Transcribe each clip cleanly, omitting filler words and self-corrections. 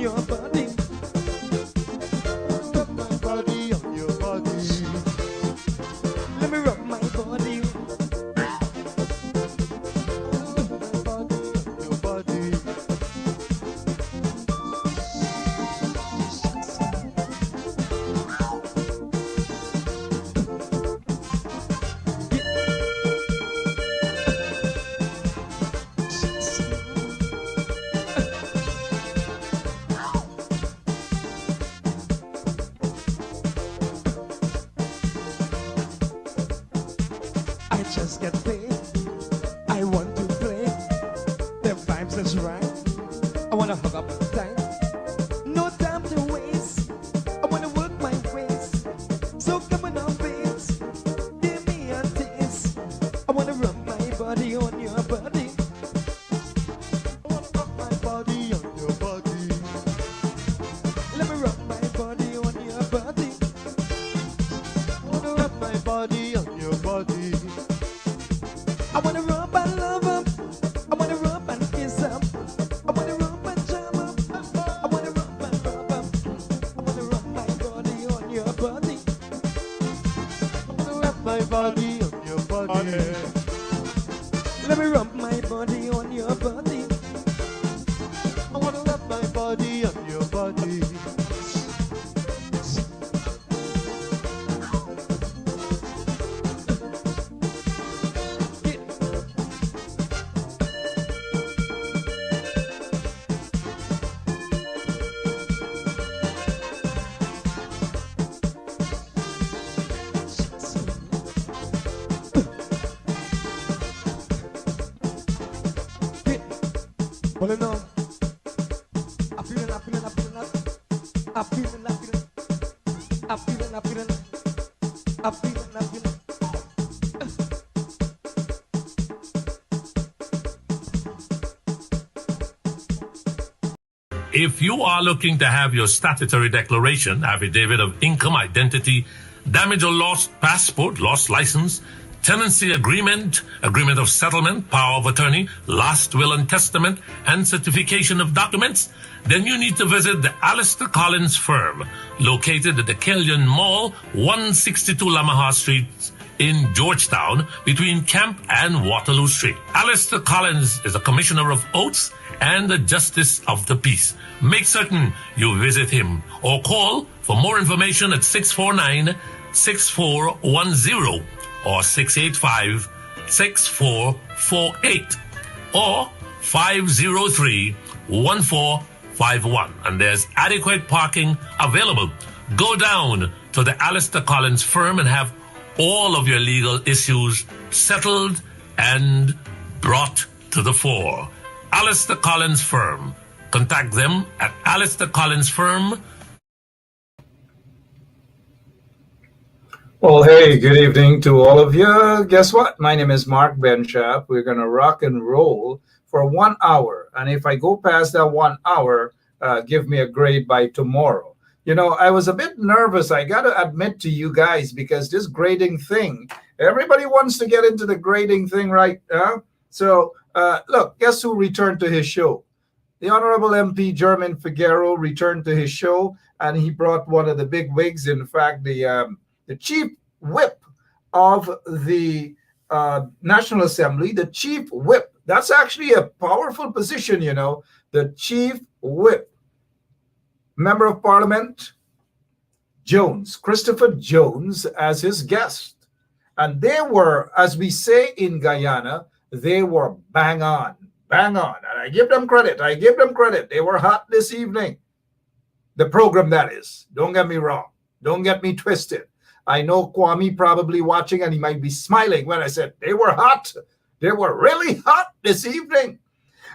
your body. Rub my body on your body. Let me rub my body. I just get paid. I want to play. The vibes is right. I wanna hug up tight. No time to waste. I wanna work my waist. So come on up, babes. Give me a taste. I wanna rub my body on your body. I wanna rub my body on your body. Let me rub my body on your body. I wanna rub my body on your body. I wanna rub and love up. I wanna rub and kiss up. I wanna rub and jam up. I wanna rub and rub up. I wanna rub my body on your body. I wanna rub my body on your body. Let me rub my body on your body. I wanna rub my body on your body. Well, no. I'm feeling. I'm feeling. If you are looking to have your statutory declaration, affidavit of income, identity, damage or lost passport, lost license, tenancy agreement, agreement of settlement, power of attorney, last will and testament, and certification of documents, then you need to visit the Alistair Collins firm, located at the Kellyan Mall, 162 Lamaha Street in Georgetown, between Camp and Waterloo Street. Alistair Collins is a commissioner of oaths and a justice of the peace. Make certain you visit him or call for more information at 649-6410 or 685-6448 or 503-1451. And there's adequate parking available. Go down to the Alistair Collins firm and have all of your legal issues settled and brought to the fore. Alistair Collins firm. Contact them at Alistair Collins firm. Well, hey, good evening to all of you. Guess what? My name is Mark Benschop. We're going to rock and roll for 1 hour. And if I go past that 1 hour, give me a grade by tomorrow. You know, I was a bit nervous, I got to admit to you guys, because this grading thing, everybody wants to get into the grading thing, right? So, look, guess who returned to his show? The Honorable MP German Figueroa returned to his show, and he brought one of the big wigs, in fact, the chief whip of the National Assembly, the chief whip. That's actually a powerful position, you know, the chief whip. Member of Parliament, Jones, Christopher Jones, as his guest. And they were, as we say in Guyana, they were bang on, bang on. And I give them credit. They were hot this evening. The program, that is. Don't get me wrong. Don't get me twisted. I know Kwame probably watching, and he might be smiling when I said they were hot. They were really hot this evening.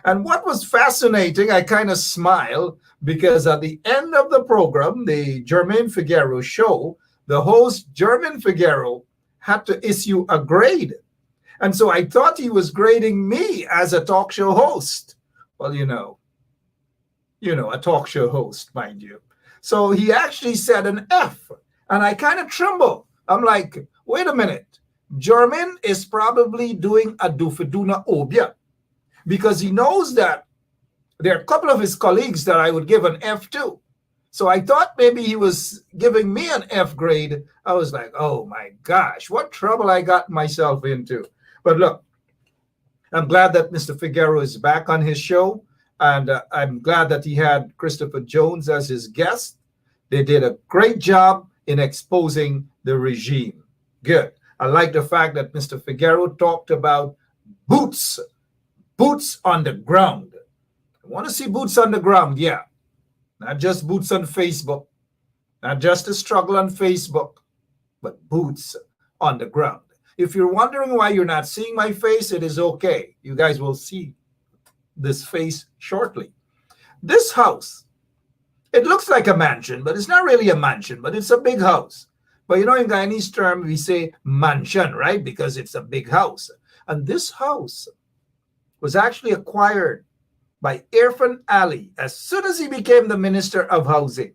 And what was fascinating, I kind of smiled, because at the end of the program, the Germaine Figueroa show, the host, Germaine Figueroa, had to issue a grade. And so I thought he was grading me as a talk show host. Well, you know, a talk show host, mind you. So he actually said an F, and I kind of trembled. I'm like, wait a minute. Germaine is probably doing a Dufaduna Obia, because he knows that There are a couple of his colleagues that I would give an F to. So I thought maybe he was giving me an F grade. I was like, oh my gosh, what trouble I got myself into. But look, I'm glad that Mr. Figueroa is back on his show. And I'm glad that he had Christopher Jones as his guest. They did a great job in exposing the regime. Good. I like the fact that Mr. Figueroa talked about boots on the ground. I want to see boots on the ground, yeah. Not just boots on Facebook, not just a struggle on Facebook, but boots on the ground. If you're wondering why you're not seeing my face, it is okay. You guys will see this face shortly. This house, it looks like a mansion, but it's not really a mansion, but it's a big house. But you know, in Guyanese term, we say mansion, right? Because it's a big house. And this house was actually acquired by Irfan Ali as soon as he became the Minister of Housing.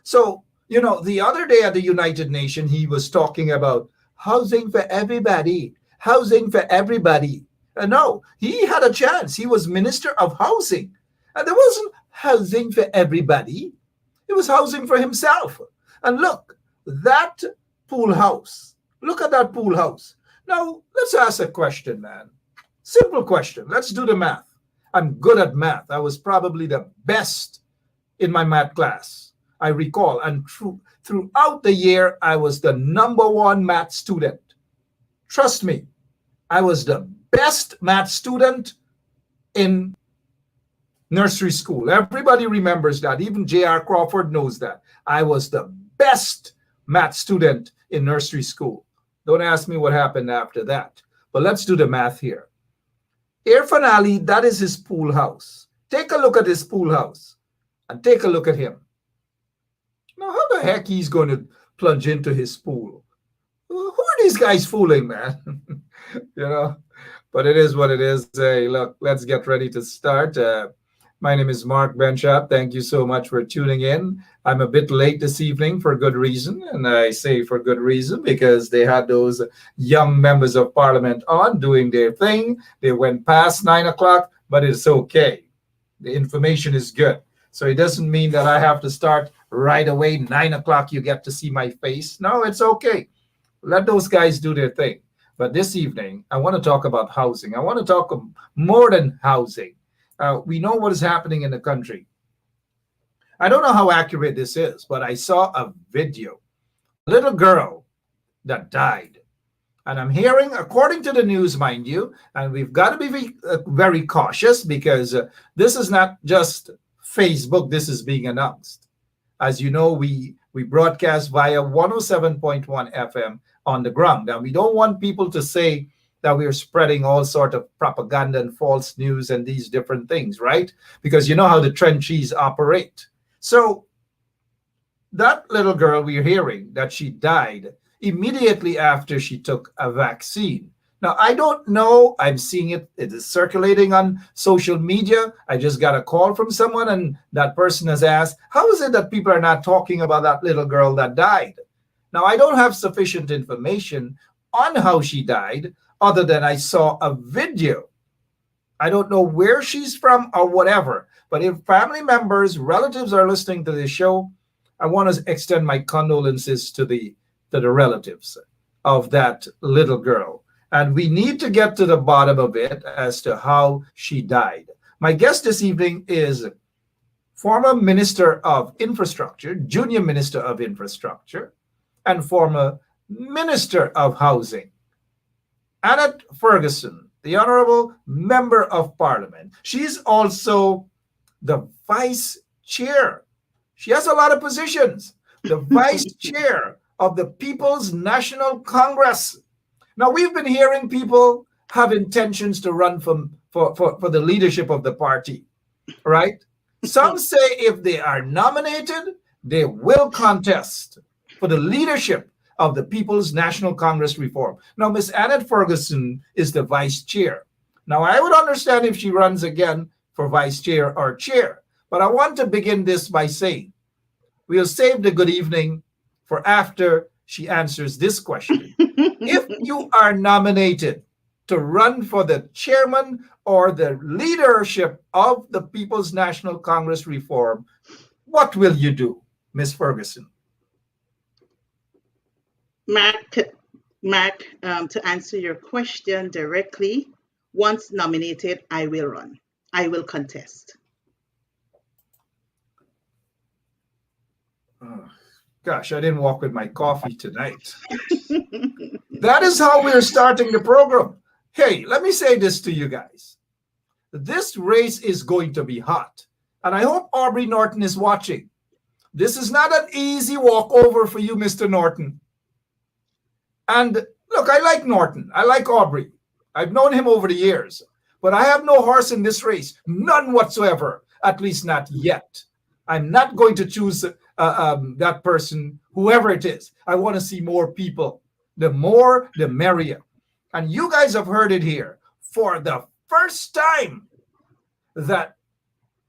So, you know, the other day at the United Nations, he was talking about housing for everybody, housing for everybody. No, he had a chance. He was Minister of Housing. And there wasn't housing for everybody. It was housing for himself. And look, that pool house. Look at that pool house. Now, let's ask a question, man. Simple question. Let's do the math. I'm good at math. I was probably the best in my math class, I recall. And throughout the year, I was the #1 math student. Trust me, I was the best math student in nursery school. Everybody remembers that. Even J.R. Crawford knows that. I was the best math student in nursery school. Don't ask me what happened after that. But let's do the math here. Irfan Ali, that is his pool house. Take a look at his pool house and take a look at him. Now, how the heck he's going to plunge into his pool? Who are these guys fooling, man? You know, but it is what it is. Hey, look, let's get ready to start. My name is Mark Benschop. Thank you so much for tuning in. I'm a bit late this evening for good reason. And I say for good reason because they had those young members of parliament on doing their thing. They went past 9 o'clock, but it's okay. The information is good. So it doesn't mean that I have to start right away. 9 o'clock, you get to see my face. No, it's okay. Let those guys do their thing. But this evening, I want to talk about housing. I want to talk more than housing. We know what is happening in the country. I don't know how accurate this is, but I saw a video, a little girl that died. And I'm hearing, according to the news, mind you, and we've got to be very cautious because this is not just Facebook, this is being announced. As you know, we broadcast via 107.1 FM on the ground. And we don't want people to say that we're spreading all sort of propaganda and false news and these different things, right? Because you know how the trenchies operate. So that little girl, we're hearing that she died immediately after she took a vaccine. Now, I don't know. I'm seeing it. It is circulating on social media. I just got a call from someone, and that person has asked, how is it that people are not talking about that little girl that died? Now, I don't have sufficient information on how she died, other than I saw a video. I don't know where she's from or whatever, but if family members, relatives are listening to this show, I want to extend my condolences to the relatives of that little girl. And we need to get to the bottom of it as to how she died. My guest this evening is former Minister of Infrastructure, Junior Minister of Infrastructure, and former Minister of Housing, Annette Ferguson, the Honorable Member of Parliament. She's also the Vice Chair. She has a lot of positions. The Vice Chair of the People's National Congress. Now, we've been hearing people have intentions to run for the leadership of the party, right? Some say if they are nominated, they will contest for the leadership of the People's National Congress reform. Now, Miss Annette Ferguson is the vice chair. Now, I would understand if she runs again for vice chair or chair, but I want to begin this by saying we'll save the good evening for after she answers this question. If you are nominated to run for the chairman or the leadership of the People's National Congress Reform, what will you do, Ms. Ferguson? Mark, to answer your question directly, once nominated, I will run. I will contest. Oh, gosh, I didn't walk with my coffee tonight. That is how we're starting the program. Hey, let me say this to you guys. This race is going to be hot. And I hope Aubrey Norton is watching. This is not an easy walkover for you, Mr. Norton. And look, I like Norton. I like Aubrey. I've known him over the years. But I have no horse in this race. None whatsoever. At least not yet. I'm not going to choose that person, whoever it is. I want to see more people. The more, the merrier. And you guys have heard it here for the first time that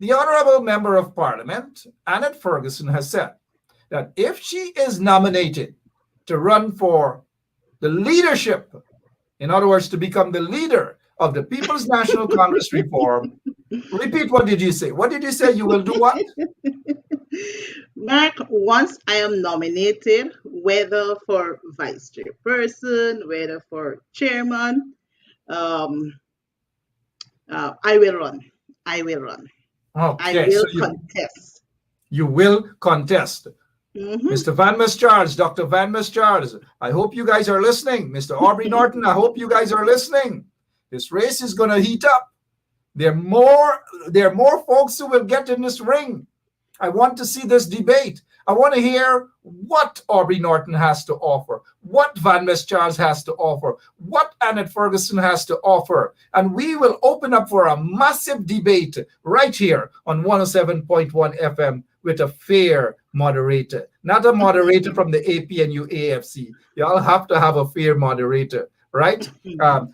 the Honorable Member of Parliament, Annette Ferguson, has said that if she is nominated to run for the leadership, in other words, to become the leader of the People's National Congress Reform, repeat, what did you say? What did you say? You will do what? Mark, once I am nominated, whether for vice chairperson, whether for chairman, I will run. I will run. Okay, I will contest. You will contest. Mm-hmm. Mr. Van Charles, Dr. Van Charles, I hope you guys are listening. Mr. Aubrey Norton, I hope you guys are listening. This race is going to heat up. There are more folks who will get in this ring. I want to see this debate. I want to hear what Aubrey Norton has to offer, what Van Charles has to offer, what Annette Ferguson has to offer. And we will open up for a massive debate right here on 107.1 FM with a fair moderator, not a moderator from the APNU AFC. Y'all have to have a fair moderator, right?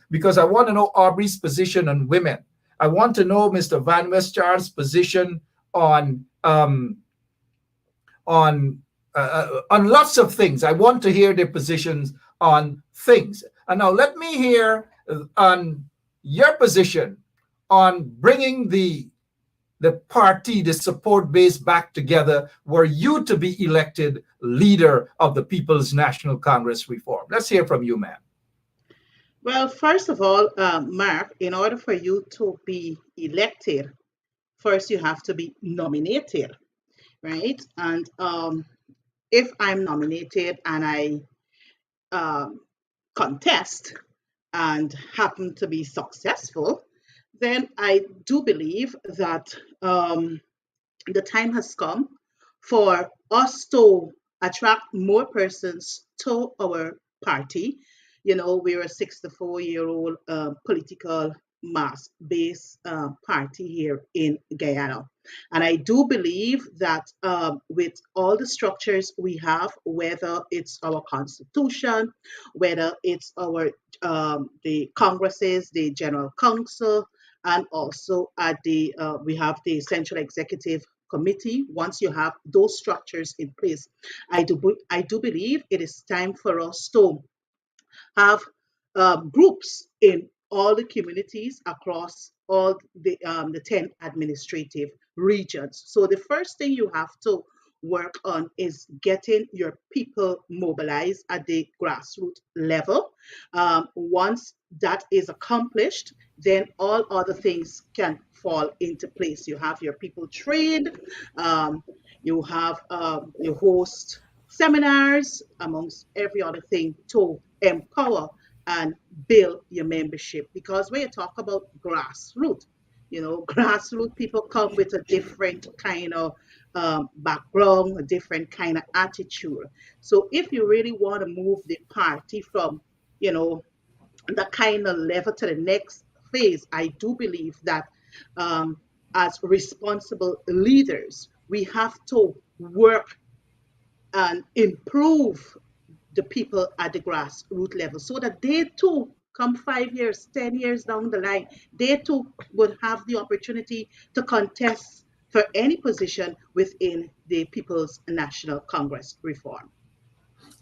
Because I want to know Aubrey's position on women. I want to know Mr. Van Charles' position on lots of things. I want to hear their positions on things. And now let me hear on your position on bringing the party, the support base back together, were you to be elected leader of the People's National Congress Reform. Let's hear from you, ma'am. Well, first of all, Mark, in order for you to be elected, first you have to be nominated, right? And if I'm nominated and I contest and happen to be successful, then I do believe that the time has come for us to attract more persons to our party. You know, we're a 64-year-old political mass-based party here in Guyana. And I do believe that with all the structures we have, whether it's our constitution, whether it's our the congresses, the general council, and also at the we have the central executive committee. Once you have those structures in place, I do believe it is time for us to have groups in all the communities across all the 10 administrative regions. So the first thing you have to work on is getting your people mobilized at the grassroots level. Once that is accomplished, then all other things can fall into place. You have your people trained, you host seminars, amongst every other thing, to empower and build your membership. Because when you talk about grassroots, grassroots people come with a different kind of background, a different kind of attitude. So if you really want to move the party from, that kind of level to the next phase, I do believe that as responsible leaders, we have to work and improve the people at the grassroots level so that they too, come 5 years, 10 years down the line, they too would have the opportunity to contest for any position within the People's National Congress Reform.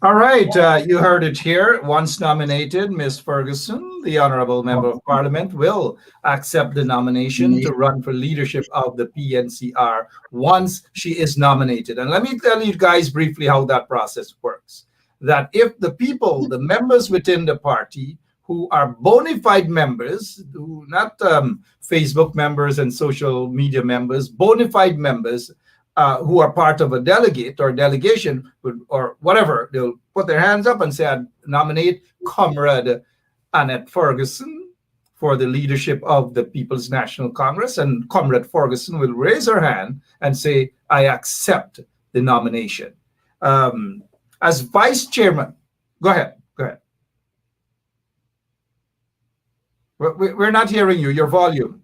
All right, you heard it here. Once nominated, Ms. Ferguson, the Honorable Member of Parliament, will accept the nomination to run for leadership of the PNCR once she is nominated. And let me tell you guys briefly how that process works. That if the people, the members within the party who are bona fide members, who not Facebook members and social media members, bona fide members, who are part of a delegate or delegation or whatever, they'll put their hands up and say, I nominate Comrade Annette Ferguson for the leadership of the People's National Congress. And Comrade Ferguson will raise her hand and say, I accept the nomination. As vice chairman, go ahead. We're not hearing you, your volume.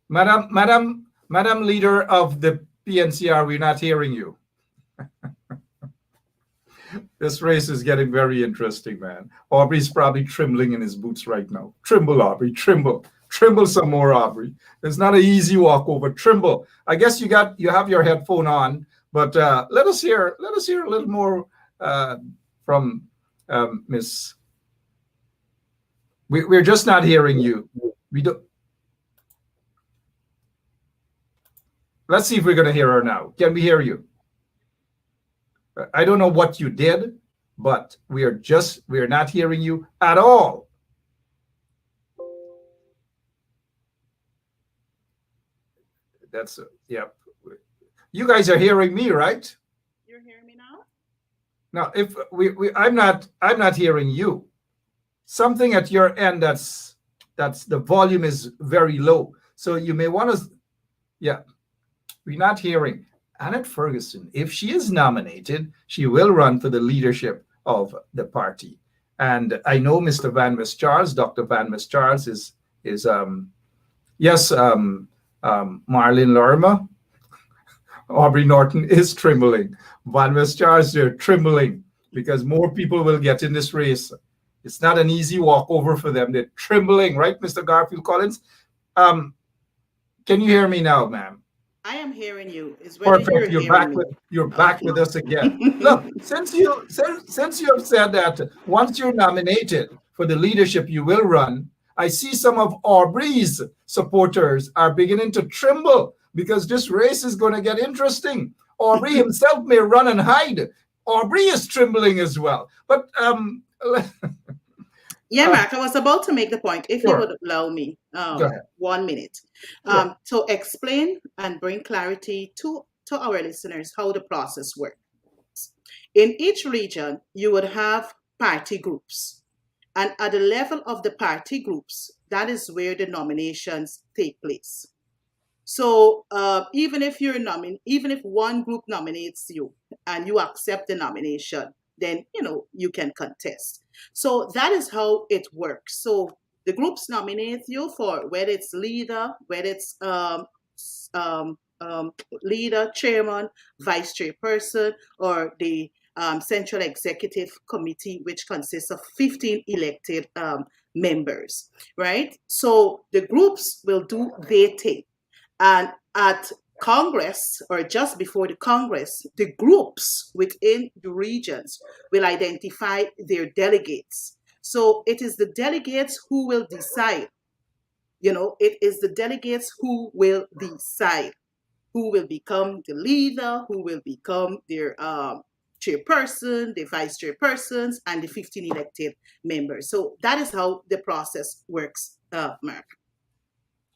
Madam Leader of the PNCR, we're not hearing you. This race is getting very interesting, man. Aubrey's probably trembling in his boots right now. Tremble, Aubrey, tremble. Tremble some more, Aubrey. It's not an easy walk over. Tremble. I guess you have your headphone on, but let us hear a little more from Miss. We're just not hearing you. We don't. Let's see if we're going to hear her now. Can we hear you? I don't know what you did, but we are not hearing you at all. That's yep. You guys are hearing me, right? You're hearing me now? Now, if I'm not hearing you. Something at your end that's the volume is very low. So you may want to, yeah. We're not hearing. Annette Ferguson, if she is nominated, she will run for the leadership of the party. And I know Mr. Van West Charles, Dr. Van West Charles is Marlene Lorma, Aubrey Norton is trembling. Van West Charles, they're trembling because more people will get in this race. It's not an easy walkover for them. They're trembling, right, Mr. Garfield Collins? Can you hear me now, ma'am? I am hearing you. It's whether Perfect. You're back with us again. Look, since you have said that once you're nominated for the leadership, you will run. I see some of Aubrey's supporters are beginning to tremble because this race is going to get interesting. Aubrey himself may run and hide. Aubrey is trembling as well. But yeah, Mark, I was about to make the point, if sure. you would allow me 1 minute, Sure. to explain and bring clarity to our listeners how the process works. In each region, you would have party groups. And at the level of the party groups, that is where the nominations take place. So even if one group nominates you and you accept the nomination, then you can contest. So that is how it works. So the groups nominate you for whether it's leader, whether it's leader, chairman, vice chairperson, or the Central Executive Committee, which consists of 15 elected members, right? So the groups will do their thing. And at Congress, or just before the Congress, the groups within the regions will identify their delegates. So it is the delegates who will decide. It is the delegates who will decide who will become the leader, who will become their chairperson, the vice chairpersons, and the 15 elected members. So that is how the process works, Mark.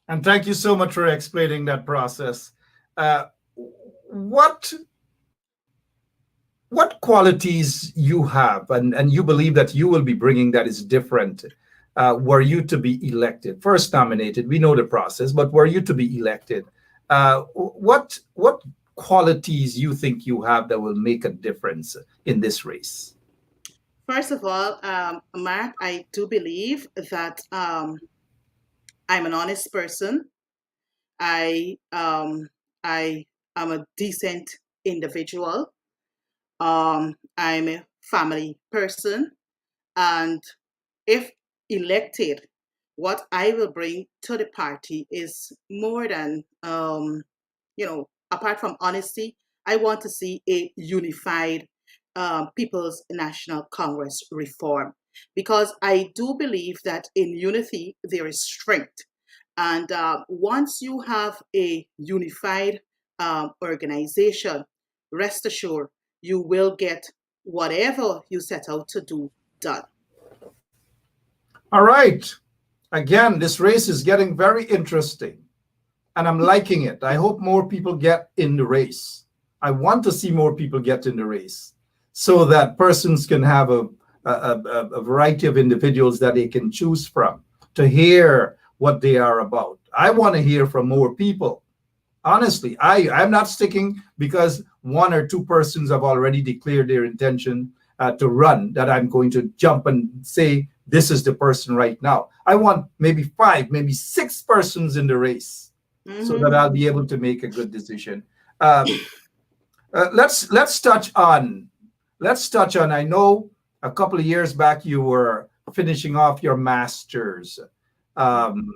And thank you so much for explaining that process. What qualities you have and you believe that you will be bringing that is different were you to be elected? First nominated, we know the process, but were you to be elected, what qualities you think you have that will make a difference in this race? First of all, Mark, I do believe that I'm an honest person. I am a decent individual. I'm a family person. And if elected, what I will bring to the party is more than apart from honesty, I want to see a unified People's National Congress reform, because I do believe that in unity there is strength. And once you have a unified organization, rest assured you will get whatever you set out to do done. All right. Again, this race is getting very interesting, and I'm liking it. I hope more people get in the race. I want to see more people get in the race so that persons can have a variety of individuals that they can choose from to hear what they are about. I want to hear from more people. Honestly, I'm not sticking because one or two persons have already declared their intention to run, that I'm going to jump and say, this is the person right now. I want maybe 5, maybe 6 persons in the race, so that I'll be able to make a good decision. Let's touch on. I know a couple of years back you were finishing off your masters, and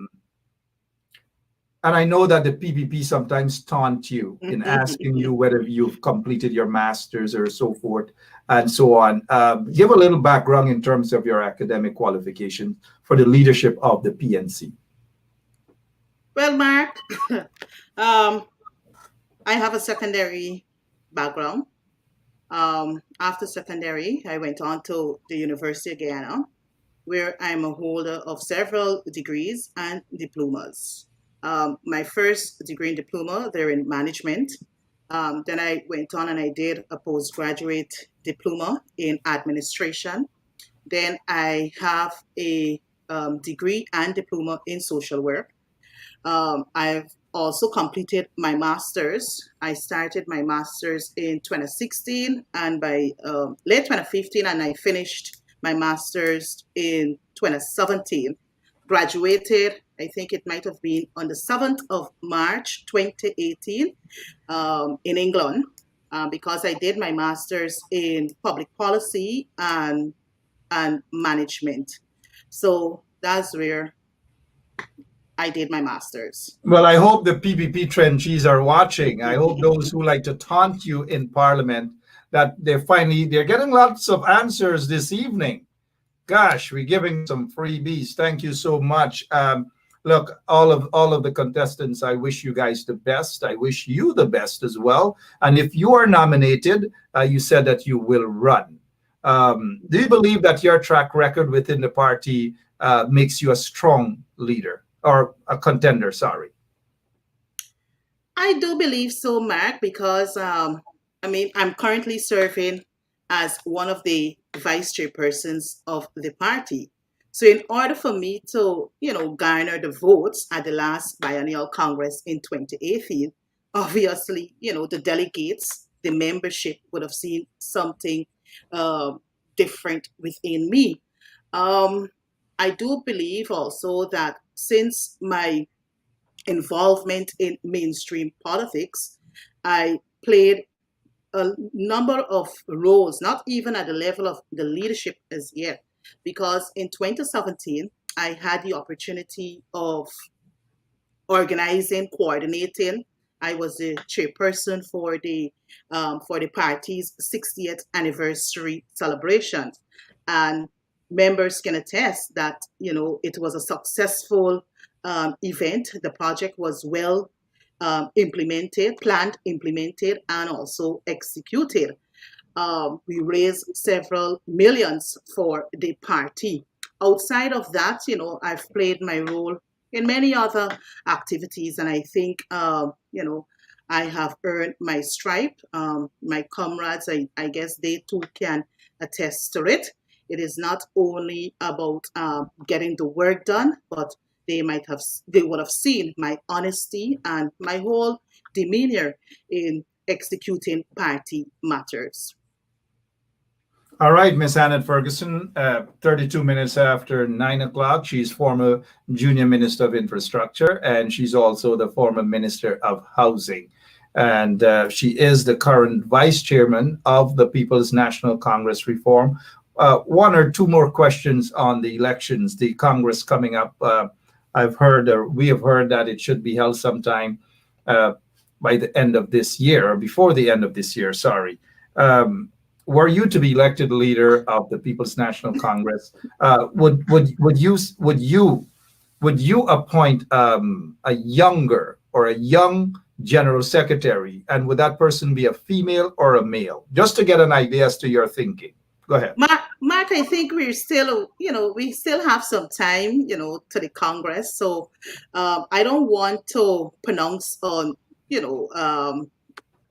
I know that the PPP sometimes taunt you in asking you whether you've completed your masters or so forth and so on. Give a little background in terms of your academic qualification for the leadership of the PNC. Well, Mark, I have a secondary background. After secondary, I went on to the University of Guyana, where I'm a holder of several degrees and diplomas. My first degree and diploma, they're in management. Then I went on and I did a postgraduate diploma in administration. Then I have a degree and diploma in social work. I've also completed my master's. I started my master's in 2016, and by late 2015, and I finished my master's in 2017. Graduated, I think it might have been on the 7th of March 2018 in England, because I did my master's in public policy and management. So that's where I did my master's. Well, I hope the PPP trenchies are watching. I hope those who like to taunt you in Parliament, that they're getting lots of answers this evening. Gosh, we're giving some freebies. Thank you so much. Look, all of the contestants, I wish you guys the best. I wish you the best as well. And if you are nominated, you said that you will run. Do you believe that your track record within the party makes you a strong leader or a contender? Sorry. I do believe so, Mark, because I'm currently serving as one of the vice chairpersons of the party. So in order for me to, garner the votes at the last biennial Congress in 2018, obviously, the delegates, the membership would have seen something different within me. I do believe also that since my involvement in mainstream politics, I played a number of roles, not even at the level of the leadership as yet, because in 2017, I had the opportunity of organizing, coordinating. I was the chairperson for the party's 60th anniversary celebration, and members can attest that it was a successful event. The project was well planned, implemented, and also executed. We raised several millions for the party. Outside of that, I've played my role in many other activities, and I think, I have earned my stripe. My comrades, I guess they too can attest to it. It is not only about getting the work done, but they would have seen my honesty and my whole demeanor in executing party matters. All right, Miss Annette Ferguson, 32 minutes after 9 o'clock. She's former Junior Minister of Infrastructure, and she's also the former Minister of Housing. And she is the current Vice Chairman of the People's National Congress Reform. One or two more questions on the elections, the Congress coming up. We have heard that it should be held sometime by the end of this year, or before the end of this year, sorry, were you to be elected leader of the People's National Congress, would you appoint a younger or a young general secretary, and would that person be a female or a male? Just to get an idea as to your thinking. Go ahead. Mark, I think we're still, we still have some time, to the Congress. So I don't want to pronounce on,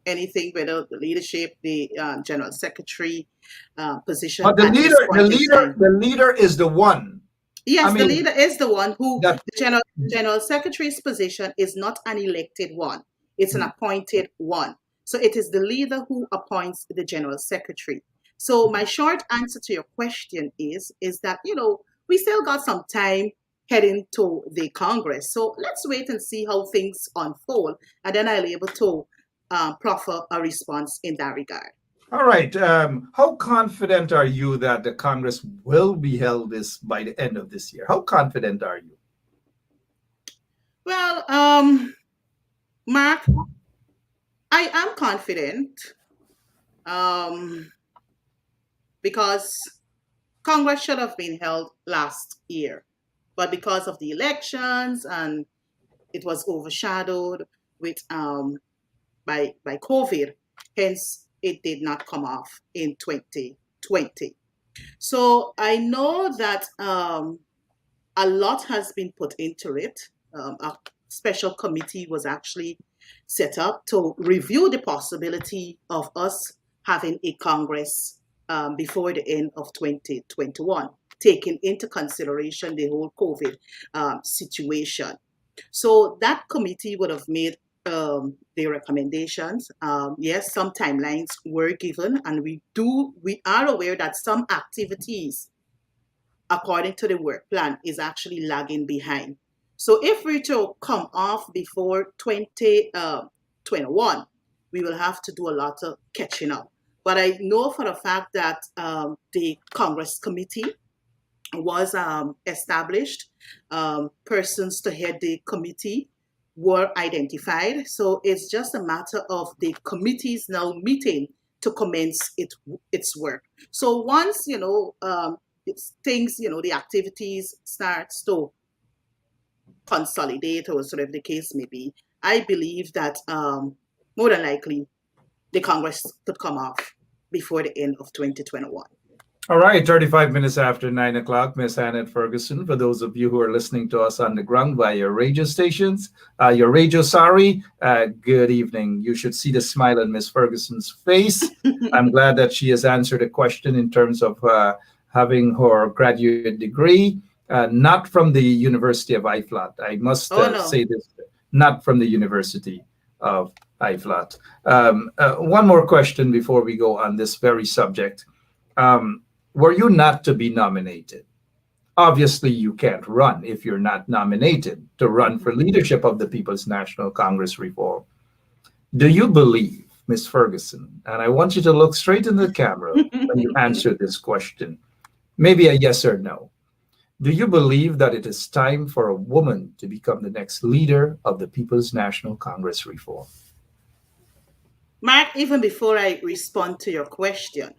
anything whether the leadership, the general secretary position. But the at this leader, point in time. the leader is the one. Yes, I the mean, leader is the one who that the general secretary's position is not an elected one; it's an appointed one. So it is the leader who appoints the general secretary. So my short answer to your question is that we still got some time heading to the Congress. So let's wait and see how things unfold, and then I'll be able to proffer a response in that regard. All right. How confident are you that the Congress will be held by the end of this year? How confident are you? Well, Mark, I am confident because Congress should have been held last year, but because of the elections and it was overshadowed with by COVID, hence it did not come off in 2020. So I know that a lot has been put into it. A special committee was actually set up to review the possibility of us having a Congress before the end of 2021, taking into consideration the whole COVID situation. So that committee would have made their recommendations. Yes, some timelines were given, and we are aware that some activities, according to the work plan, is actually lagging behind. So if we're to come off before 2021, we will have to do a lot of catching up. But I know for a fact that the Congress committee was established. Persons to head the committee were identified. So it's just a matter of the committees now meeting to commence its work. So once, things, the activities starts to consolidate, or sort of the case may be, I believe that more than likely the Congress could come off before the end of 2021. All right, 35 minutes after 9 o'clock, Miss Annette Ferguson. For those of you who are listening to us on the ground via your radio stations, good evening. You should see the smile on Miss Ferguson's face. I'm glad that she has answered a question in terms of having her graduate degree, not from the University of IFLAT. I must say this, not from the University of IFLAT. One more question before we go on this very subject. Were you not to be nominated? Obviously, you can't run if you're not nominated to run for leadership of the People's National Congress reform. Do you believe, Ms. Ferguson, and I want you to look straight in the camera when you answer this question, maybe a yes or no. Do you believe that it is time for a woman to become the next leader of the People's National Congress reform? Mark, even before I respond to your question,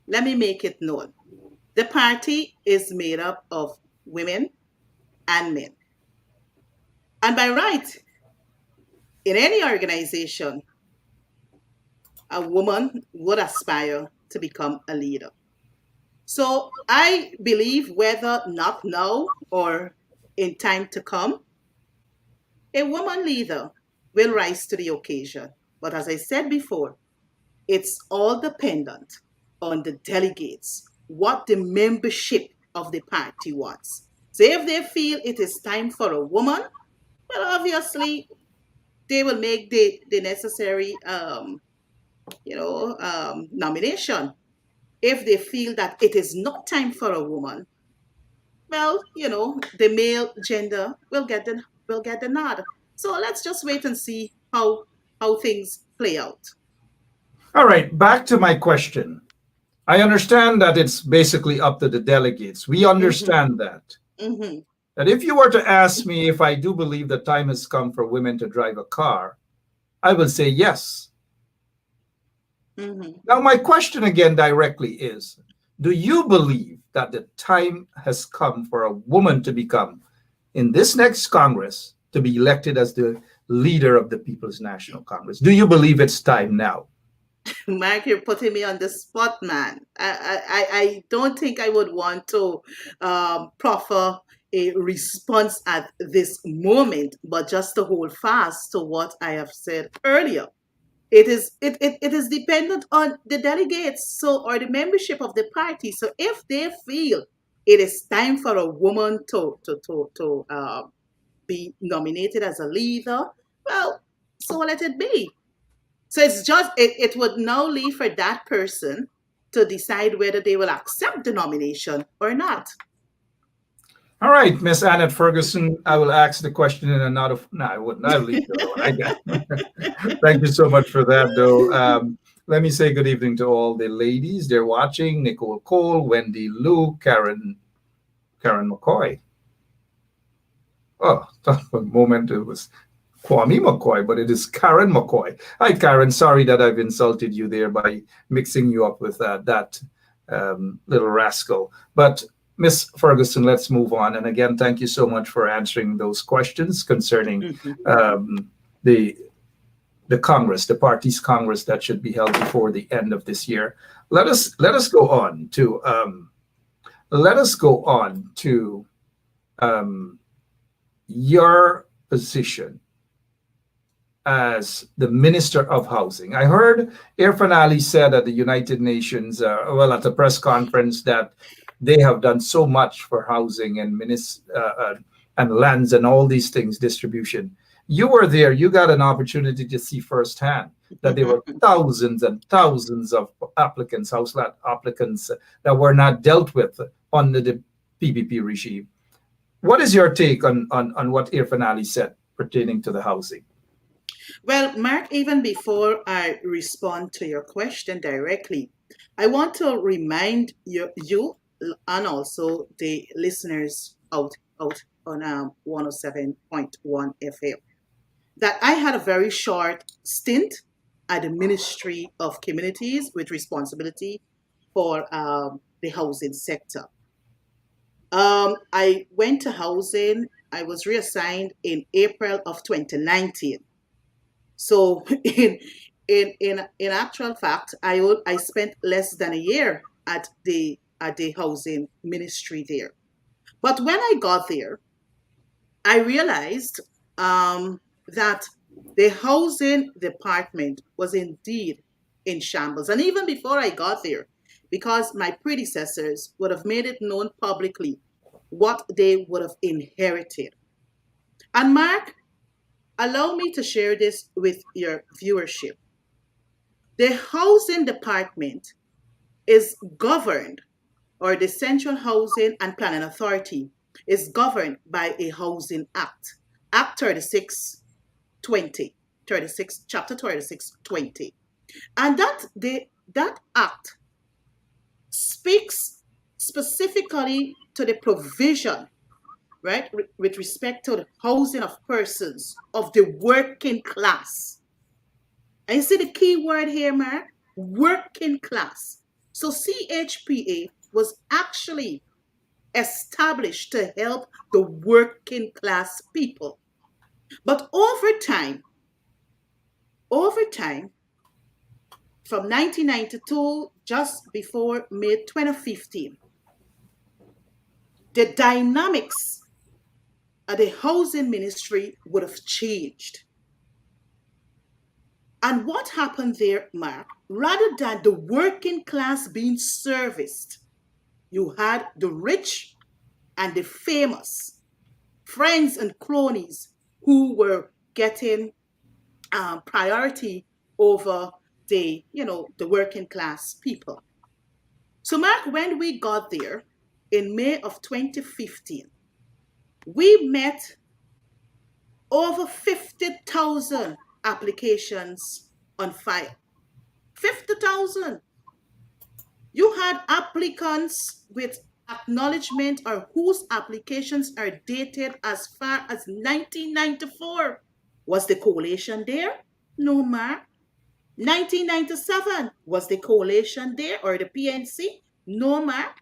let me make it known. The party is made up of women and men. And by right, in any organization, a woman would aspire to become a leader. So I believe whether not now or in time to come, a woman leader will rise to the occasion. But as I said before, it's all dependent on the delegates, what the membership of the party wants. So if they feel it is time for a woman, well, obviously they will make the necessary, nomination. If they feel that it is not time for a woman, well, the male gender will get the nod. So let's just wait and see how things play out. All right, back to my question. I understand that it's basically up to the delegates. We understand that. Mm-hmm. That if you were to ask me if I do believe the time has come for women to drive a car, I will say yes. Mhm. Now, my question again directly is, do you believe that the time has come for a woman to become, in this next Congress, to be elected as the leader of the People's National Congress? Do you believe it's time now? Mark, you're putting me on the spot, man. I don't think I would want to proffer a response at this moment, but just to hold fast to what I have said earlier. It is dependent on the delegates, so, or the membership of the party. So if they feel it is time for a woman to be nominated as a leader, well, so let it be. So it's just it would now leave for that person to decide whether they will accept the nomination or not. All right, Miss Annette Ferguson, I will ask the question in another. No, I wouldn't. I'll leave it alone. I got. Thank you so much for that, though. Let me say good evening to all the ladies. They're watching: Nicole Cole, Wendy Lou, Karen McCoy. Oh, for a moment it was Kwame McCoy, but it is Karen McCoy. Hi, Karen. Sorry that I've insulted you there by mixing you up with that little rascal. But Miss Ferguson, let's move on. And again, thank you so much for answering those questions concerning the Congress, the party's Congress that should be held before the end of this year. Let us go on to your position as the Minister of Housing. I heard Irfan Ali said at the United Nations, at a press conference, that they have done so much for housing and lands and all these things, distribution. You were there. You got an opportunity to see firsthand that there were thousands and thousands of applicants, house lot applicants, that were not dealt with under the PPP regime. What is your take on what Irfan Ali said pertaining to the housing? Well, Mark, even before I respond to your question directly, I want to remind you and also the listeners out on 107.1 FM that I had a very short stint at the Ministry of Communities with responsibility for the housing sector. I went to housing. I was reassigned in April of 2019. So in actual fact, I spent less than a year at the housing ministry there. But when I got there, I realized that the housing department was indeed in shambles. And even before I got there, because my predecessors would have made it known publicly what they would have inherited. And Mark, allow me to share this with your viewership. The housing department is governed, or the Central Housing and Planning Authority is governed by a Housing Act, Act 3620, Chapter 3620. And that act speaks specifically to the provision, right, with respect to the housing of persons of the working class. And you see the key word here, Mark? Working class. So CHPA was actually established to help the working class people. But over time, from 1992, just before mid 2015, the dynamics of the housing ministry would have changed. And what happened there, Mark, rather than the working class being serviced, you had the rich and the famous, friends and cronies who were getting priority over the working class people. So, Mark, when we got there in May of 2015, we met over 50,000 applications on file. 50,000. You had applicants with acknowledgement or whose applications are dated as far as 1994. Was the coalition there? No, Mark. 1997, was the coalition there or the PNC? No, Mark.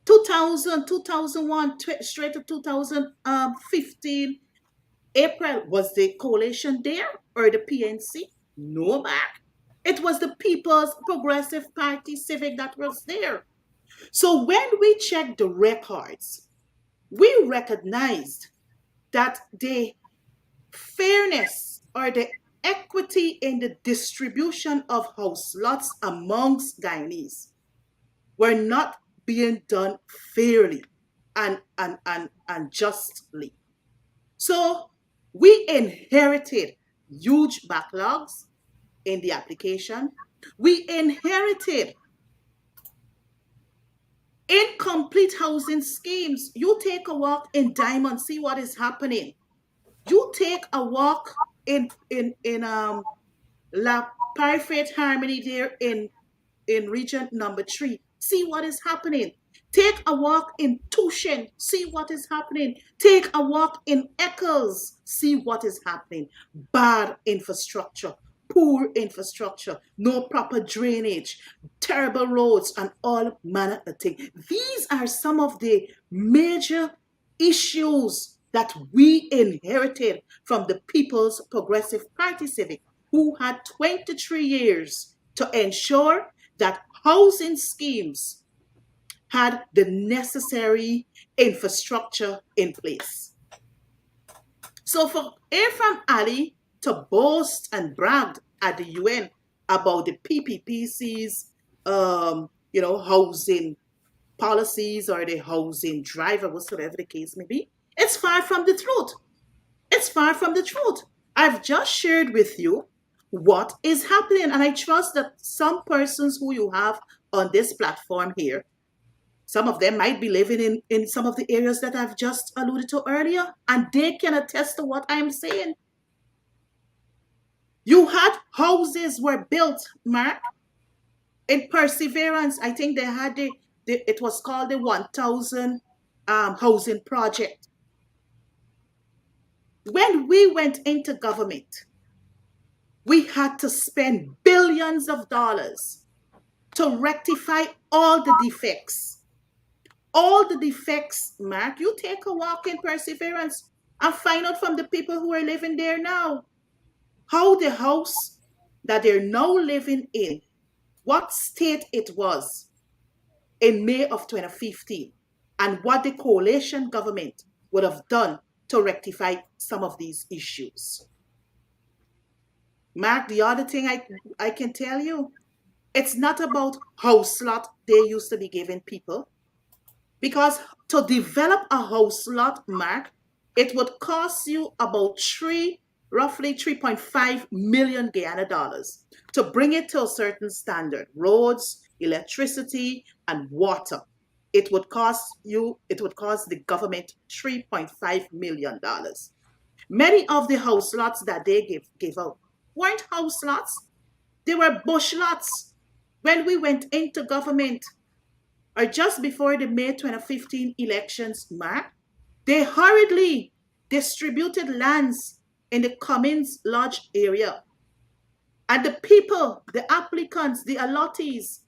2000, 2001, straight to 2015, April, was the coalition there or the PNC? No, Mark. It was the People's Progressive Party Civic that was there. So when we check the records, we recognized that the fairness or the equity in the distribution of house lots amongst Guyanese were not being done fairly and justly. So we inherited huge backlogs in the application. We inherited incomplete housing schemes. You take a walk in Diamond, see what is happening. You take a walk in La Parfait Harmony there in region number 3. See what is happening. Take a walk in Tushin. See what is happening. Take a walk in Eccles. See what is happening. Bad infrastructure, poor infrastructure, no proper drainage, terrible roads, and all manner of things. These are some of the major issues that we inherited from the People's Progressive Party Civic, who had 23 years to ensure that housing schemes had the necessary infrastructure in place. So for Irfan Ali to boast and brag at the UN about the PPPC's, housing policies or the housing drive or whatsoever the case may be, it's far from the truth. It's far from the truth. I've just shared with you what is happening, and I trust that some persons who you have on this platform here, some of them might be living in some of the areas that I've just alluded to earlier, and they can attest to what I'm saying. You had houses were built, Mark, in Perseverance. I think they had it was called the 1000 housing project. When we went into government, we had to spend billions of dollars to rectify all the defects. All the defects, Mark, you take a walk in Perseverance and find out from the people who are living there now how the house that they're now living in, what state it was in May of 2015, and what the coalition government would have done to rectify some of these issues. Mark, the other thing I can tell you, it's not about house lot they used to be giving people. Because to develop a house lot, Mark, it would cost you about roughly 3.5 million Guyana dollars to bring it to a certain standard. Roads, electricity, and water. It would cost the government $3.5 million. Many of the house lots that they gave out weren't house lots. They were bush lots. When we went into government, or just before the May 2015 elections, Mark, they hurriedly distributed lands in the Cummins Lodge area. And the people, the applicants, the allottees,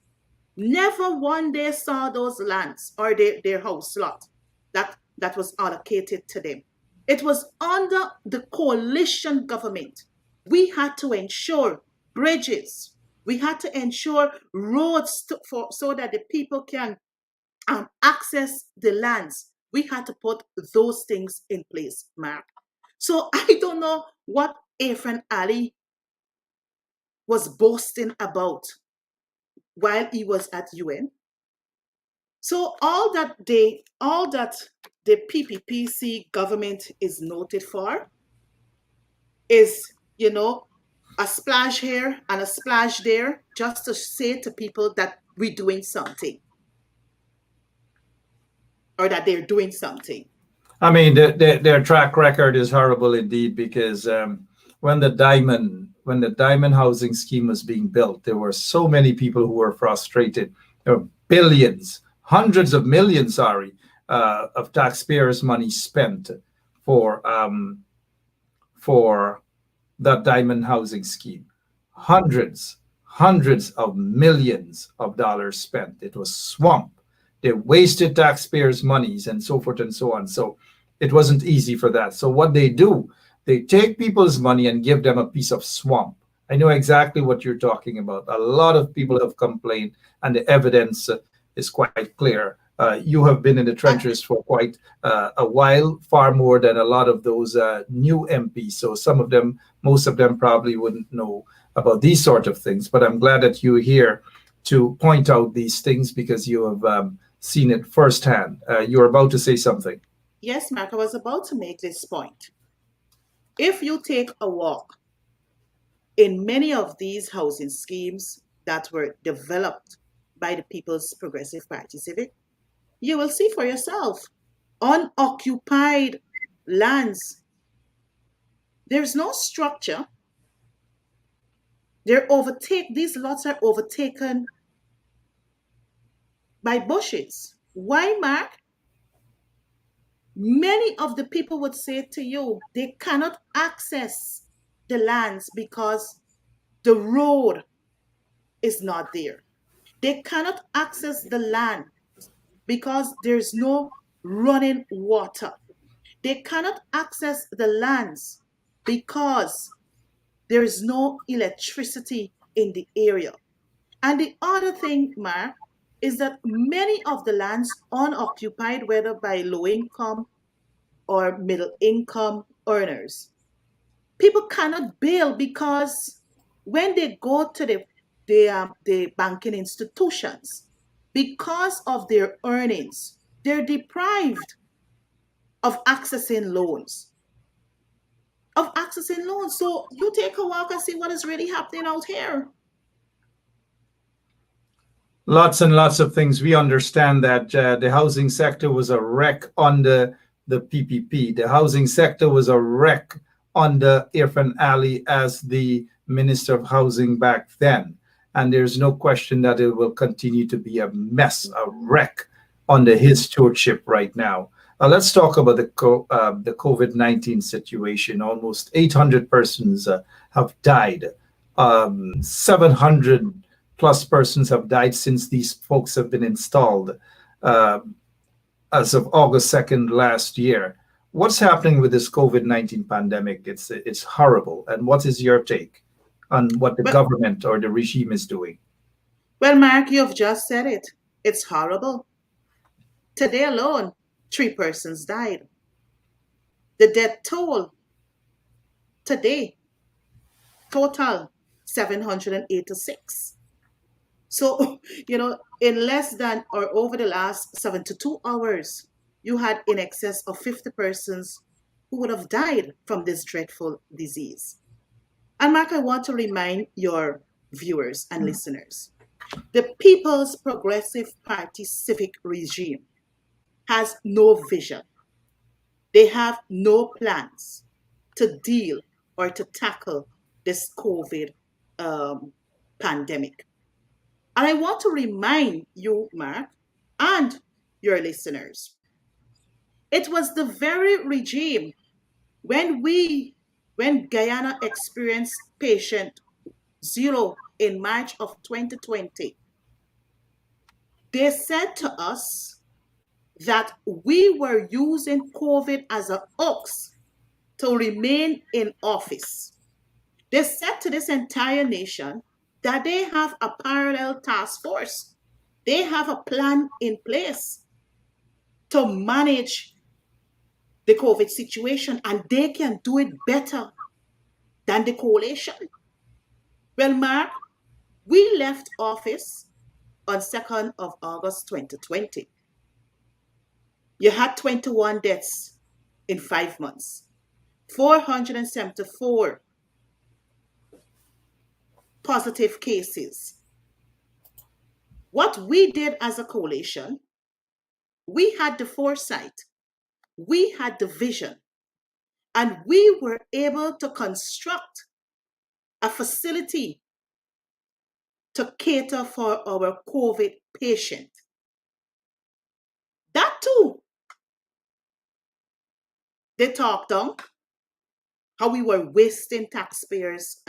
never one day saw those lands or their house lot that was allocated to them. It was under the coalition government. We had to ensure bridges. We had to ensure roads so that the people can access the lands. We had to put those things in place, Mark. So I don't know what Irfan Ali was boasting about while he was at UN. So all that the PPPC government is noted for is, a splash here and a splash there, just to say to people that we're doing something or that they're doing something. I mean, their track record is horrible indeed, because when the diamond housing scheme was being built, there were so many people who were frustrated. There were billions, hundreds of millions, of taxpayers' money spent for that diamond housing scheme. Hundreds, hundreds of millions of dollars spent. It was swamp. They wasted taxpayers' monies and so forth and so on. So it wasn't easy for that. So what they do, they take people's money and give them a piece of swamp. I know exactly what you're talking about. A lot of people have complained, and the evidence is quite clear. You have been in the trenches for quite a while, far more than a lot of those new MPs. So some of them, most of them probably wouldn't know about these sort of things. But I'm glad that you're here to point out these things because you have seen it firsthand. You're about to say something. Yes, Mark, I was about to make this point. If you take a walk in many of these housing schemes that were developed by the People's Progressive Party Civic, you will see for yourself unoccupied lands. There's no structure. These lots are overtaken by bushes. Why, Mark? Many of the people would say to you, they cannot access the lands because the road is not there. They cannot access the land because there's no running water. They cannot access the lands because there is no electricity in the area. And the other thing, Mark, is that many of the lands unoccupied, whether by low income or middle income earners, people cannot build because when they go to the banking institutions, because of their earnings, they're deprived of accessing loans. So you take a walk and see what is really happening out here. Lots and lots of things. We understand that the housing sector was a wreck under the PPP. The housing sector was a wreck under Irfan Ali as the Minister of Housing back then. And there's no question that it will continue to be a mess, a wreck under his stewardship right now. Let's talk about the COVID-19 situation. Almost 800 persons have died. 700 plus persons have died since these folks have been installed as of August 2nd last year. What's happening with this COVID-19 pandemic? It's horrible. And what is your take on what the government or the regime is doing? Well, Mark, you've just said it. It's horrible. Today alone, 3 persons died. The death toll today, total 786. So, in less than or over the last 72 hours, you had in excess of 50 persons who would have died from this dreadful disease. And Mark, I want to remind your viewers and listeners, the People's Progressive Party civic regime has no vision. They have no plans to deal or to tackle this COVID pandemic. And I want to remind you, Mark, and your listeners, it was the very regime when Guyana experienced patient zero in March of 2020, they said to us that we were using COVID as a hoax to remain in office. They said to this entire nation that they have a parallel task force. They have a plan in place to manage the COVID situation, and they can do it better than the coalition. Well, Mark, we left office on 2nd of August 2020. You had 21 deaths in 5 months, 474 positive cases. What we did as a coalition, we had the foresight, we had the vision, and we were able to construct a facility to cater for our COVID patient. That too, they talked on. how we were wasting taxpayers'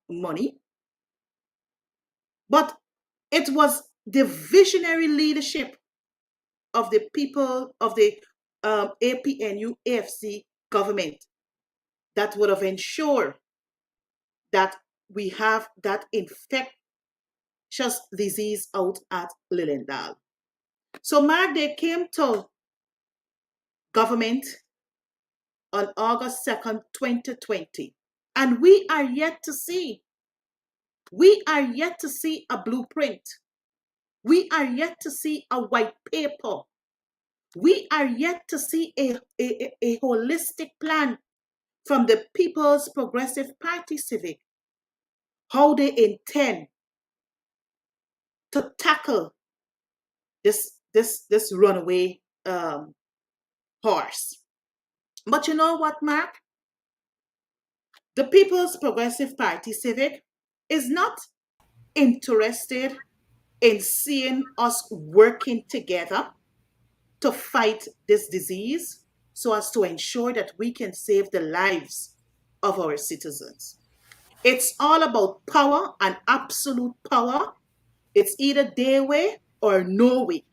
money. But it was the visionary leadership of the people of the APNU AFC government that would have ensured that we have that infectious disease out at Lilendal. So, Mark, they came to government on August 2nd, 2020. And we are yet to see a blueprint. We are yet to see a white paper. We are yet to see a holistic plan from the People's Progressive Party Civic, how they intend to tackle this runaway horse. But you know what, Mark? The People's Progressive Party Civic is not interested in seeing us working together to fight this disease so as to ensure that we can save the lives of our citizens. It's all about power and absolute power. It's either their way or no way.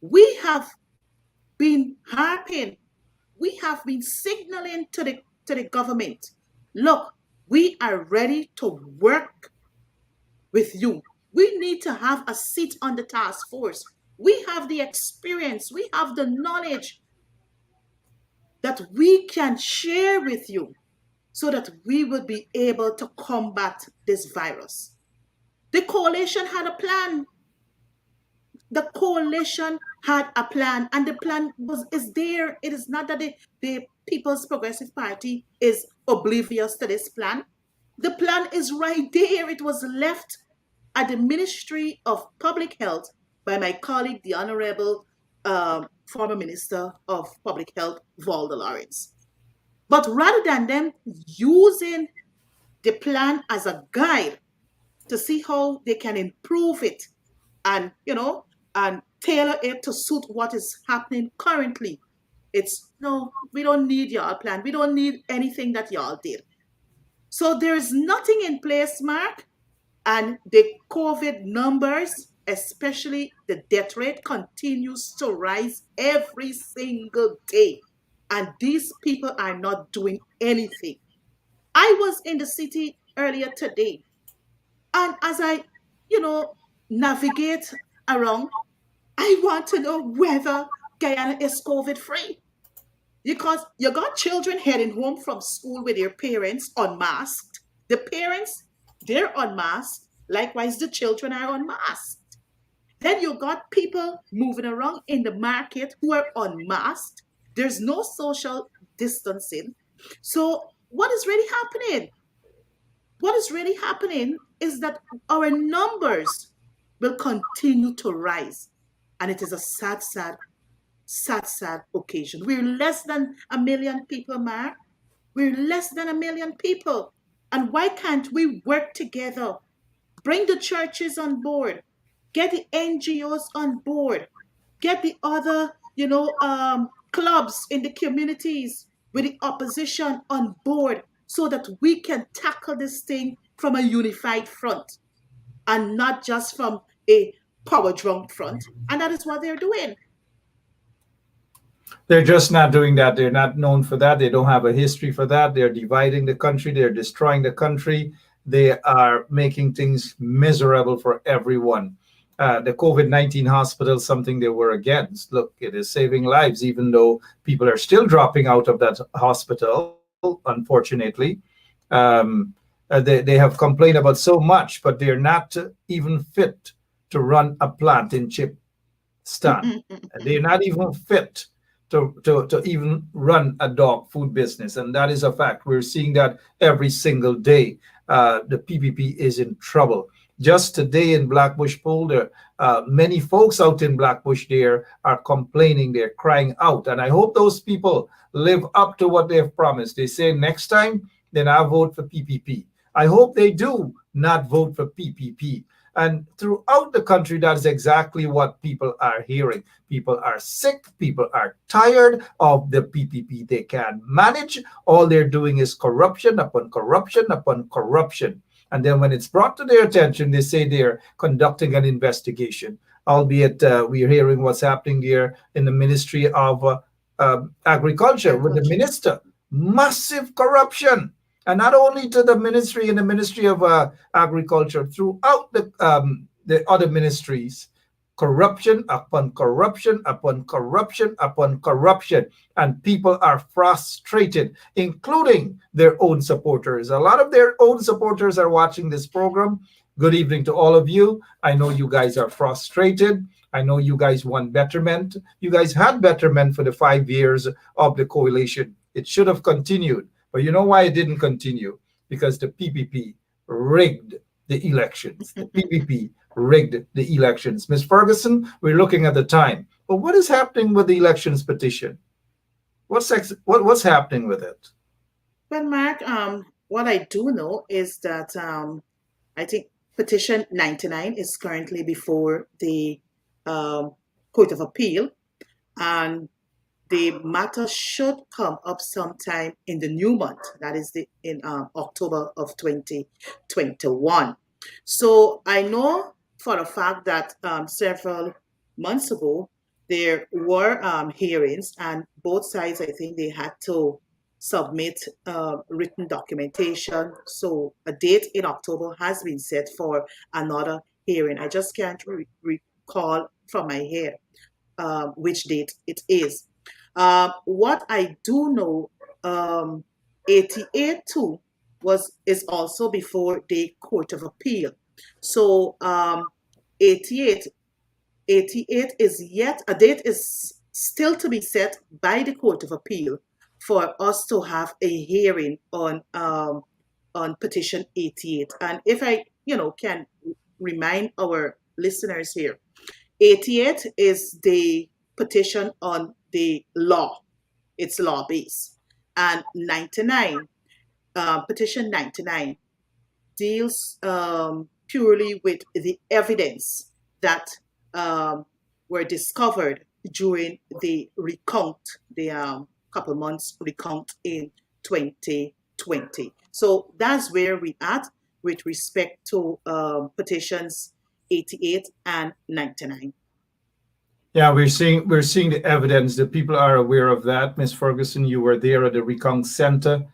We have been harping, we have been signaling to the government, look, we are ready to work with you. We need to have a seat on the task force. We have the experience, we have the knowledge that we can share with you so that we will be able to combat this virus. The coalition had a plan. The coalition had a plan, and the plan is there. It is not that the People's Progressive Party is oblivious to this plan. The plan is right there. It was left at the Ministry of Public Health by my colleague, the Honorable former Minister of Public Health, Valda Lawrence. But rather than them using the plan as a guide to see how they can improve it and, and tailor it to suit what is happening currently, it's no, we don't need y'all plan. We don't need anything that y'all did. So there is nothing in place, Mark, and the COVID numbers, especially the death rate, continues to rise every single day. And these people are not doing anything. I was in the city earlier today, and as I, navigate around, I want to know whether Guyana is COVID free. Because you got children heading home from school with their parents unmasked. The parents, they're unmasked. Likewise, the children are unmasked. Then you got people moving around in the market who are unmasked. There's no social distancing. So what is really happening? What is really happening is that our numbers will continue to rise. And it is a sad occasion. We're less than 1 million people, Mark. We're less than 1 million people. And why can't we work together? Bring the churches on board. Get the NGOs on board. Get the other, clubs in the communities with the opposition on board so that we can tackle this thing from a unified front and not just from a power drunk front. And that is what they're doing. They're just not doing that. They're not known for that. They don't have a history for that. They're dividing the country. They're destroying the country. They are making things miserable for everyone. The COVID-19 hospital, something they were against. Look, it is saving lives, even though people are still dropping out of that hospital, unfortunately. They have complained about so much, but they're not even fit to run a plant in Chipstan. They're not even fit to even run a dog food business. And that is a fact. We're seeing that every single day. The PPP is in trouble. Just today in Blackbush Pool, many folks out in Blackbush there are complaining, they're crying out. And I hope those people live up to what they've promised. They say next time, then I'll vote for PPP. I hope they do not vote for PPP. And throughout the country, that is exactly what people are hearing. People are sick. People are tired of the PPP. They can't manage. All they're doing is corruption upon corruption upon corruption. And then when it's brought to their attention, they say they're conducting an investigation, albeit we're hearing what's happening here in the Ministry of Agriculture with the Agriculture. minister. Massive corruption. And not only to the ministry and the Ministry of Agriculture, throughout the other ministries, corruption upon corruption upon corruption upon corruption. And people are frustrated, including their own supporters. A lot of their own supporters are watching this program. Good evening to all of you. I know you guys are frustrated. I know you guys want betterment. You guys had betterment for the 5 years of the coalition. It should have continued. But you know why it didn't continue? Because the PPP rigged the elections. The PPP rigged the elections. Ms. Ferguson, we're looking at the time. But what is happening with the elections petition? What's happening with it? Well, Mark, what I do know is that I think petition 99 is currently before the Court of Appeal, and the matter should come up sometime in the new month, that is in October of 2021. So I know for a fact that several months ago there were hearings, and both sides, I think, they had to submit written documentation. So a date in October has been set for another hearing. I just can't recall from my head which date it is. What I do know, 88 too is also before the Court of Appeal. So 88, 88 is yet a date is still to be set by the Court of Appeal for us to have a hearing on petition 88. And if I can remind our listeners here, 88 is the petition on the law. It's law based. And 99, petition 99 deals purely with the evidence that were discovered during the recount, the couple months recount in 2020. So that's where we at with respect to petitions 88 and 99. Yeah, we're seeing the evidence. The people are aware of that. Ms. Ferguson, you were there at the Recount Center.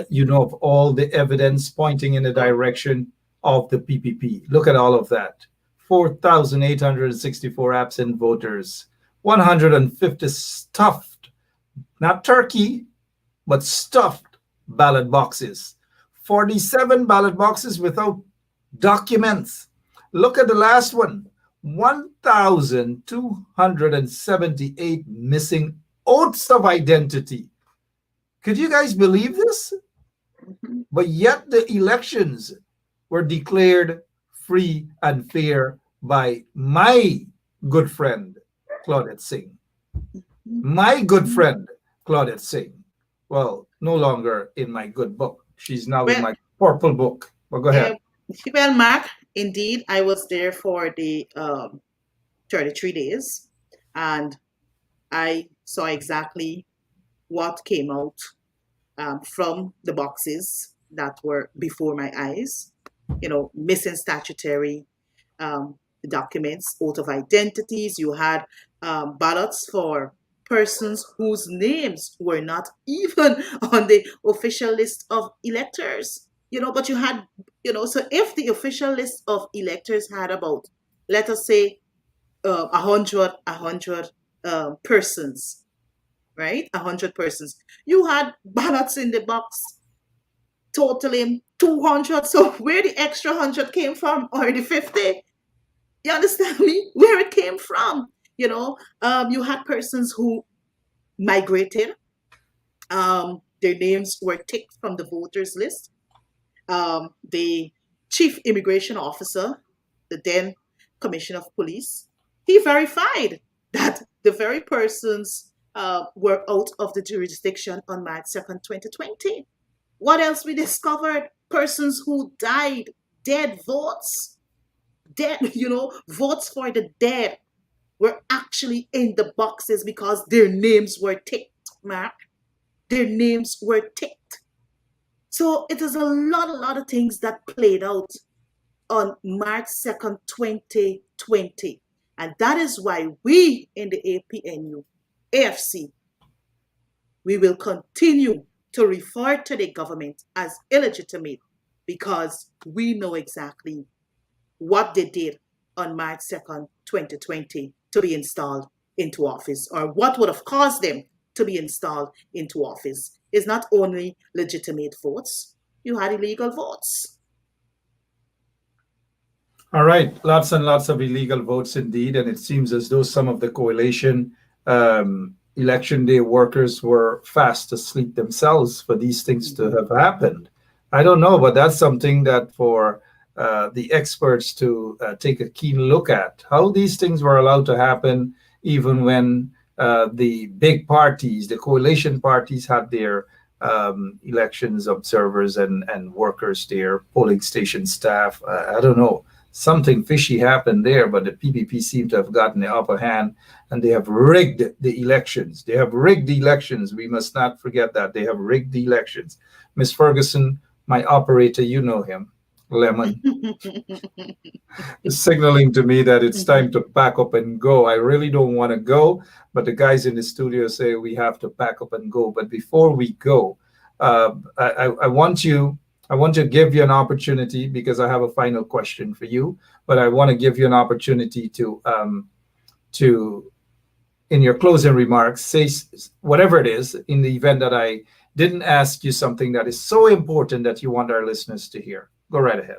You know of all the evidence pointing in the direction of the PPP. Look at all of that. 4,864 absent voters, 150 stuffed, not turkey, but stuffed ballot boxes, 47 ballot boxes without documents. Look at the last one. 1,278 missing oaths of identity. Could you guys believe this? But yet the elections were declared free and fair by my good friend, Claudette Singh. My good friend, Claudette Singh. Well, no longer in my good book. She's now in Well, my purple book. But go ahead. well, Mark, indeed, I was there for the 33 days, and I saw exactly what came out from the boxes that were before my eyes. Missing statutory documents, oath of identities. You had ballots for persons whose names were not even on the official list of electors. But you had, so if the official list of electors had about, let us say, 100 persons, right? 100 persons. You had ballots in the box totaling 200. So where the extra 100 came from, or the 50, you understand me? Where it came from, you had persons who migrated. Their names were ticked from the voters list. The chief immigration officer, the then commissioner of police, he verified that the very persons were out of the jurisdiction on March 2nd, 2020. What else we discovered? Persons who died, dead votes. dead, votes for the dead were actually in the boxes because their names were ticked, Mark. Their names were ticked. So it is a lot of things that played out on March 2nd, 2020. And that is why we in the APNU, AFC, we will continue to refer to the government as illegitimate because we know exactly what they did on March 2nd, 2020 to be installed into office, or what would have caused them to be installed into office. Is not only legitimate votes, you had illegal votes. All right, lots and lots of illegal votes indeed, and it seems as though some of the coalition election day workers were fast asleep themselves for these things to have happened. I don't know, but that's something that for the experts to take a keen look at, how these things were allowed to happen even when the big parties, the coalition parties, had their elections observers and workers there, polling station staff. I don't know. Something fishy happened there, but the PPP seem to have gotten the upper hand and they have rigged the elections. They have rigged the elections. We must not forget that. They have rigged the elections. Miss Ferguson, my operator, you know him, Lemon, is signaling to me that it's time to pack up and go. I really don't want to go, but the guys in the studio say we have to pack up and go. But before we go, I want to give you an opportunity because I have a final question for you, but I want to give you an opportunity to in your closing remarks, say whatever it is in the event that I didn't ask you something that is so important that you want our listeners to hear. Go right ahead.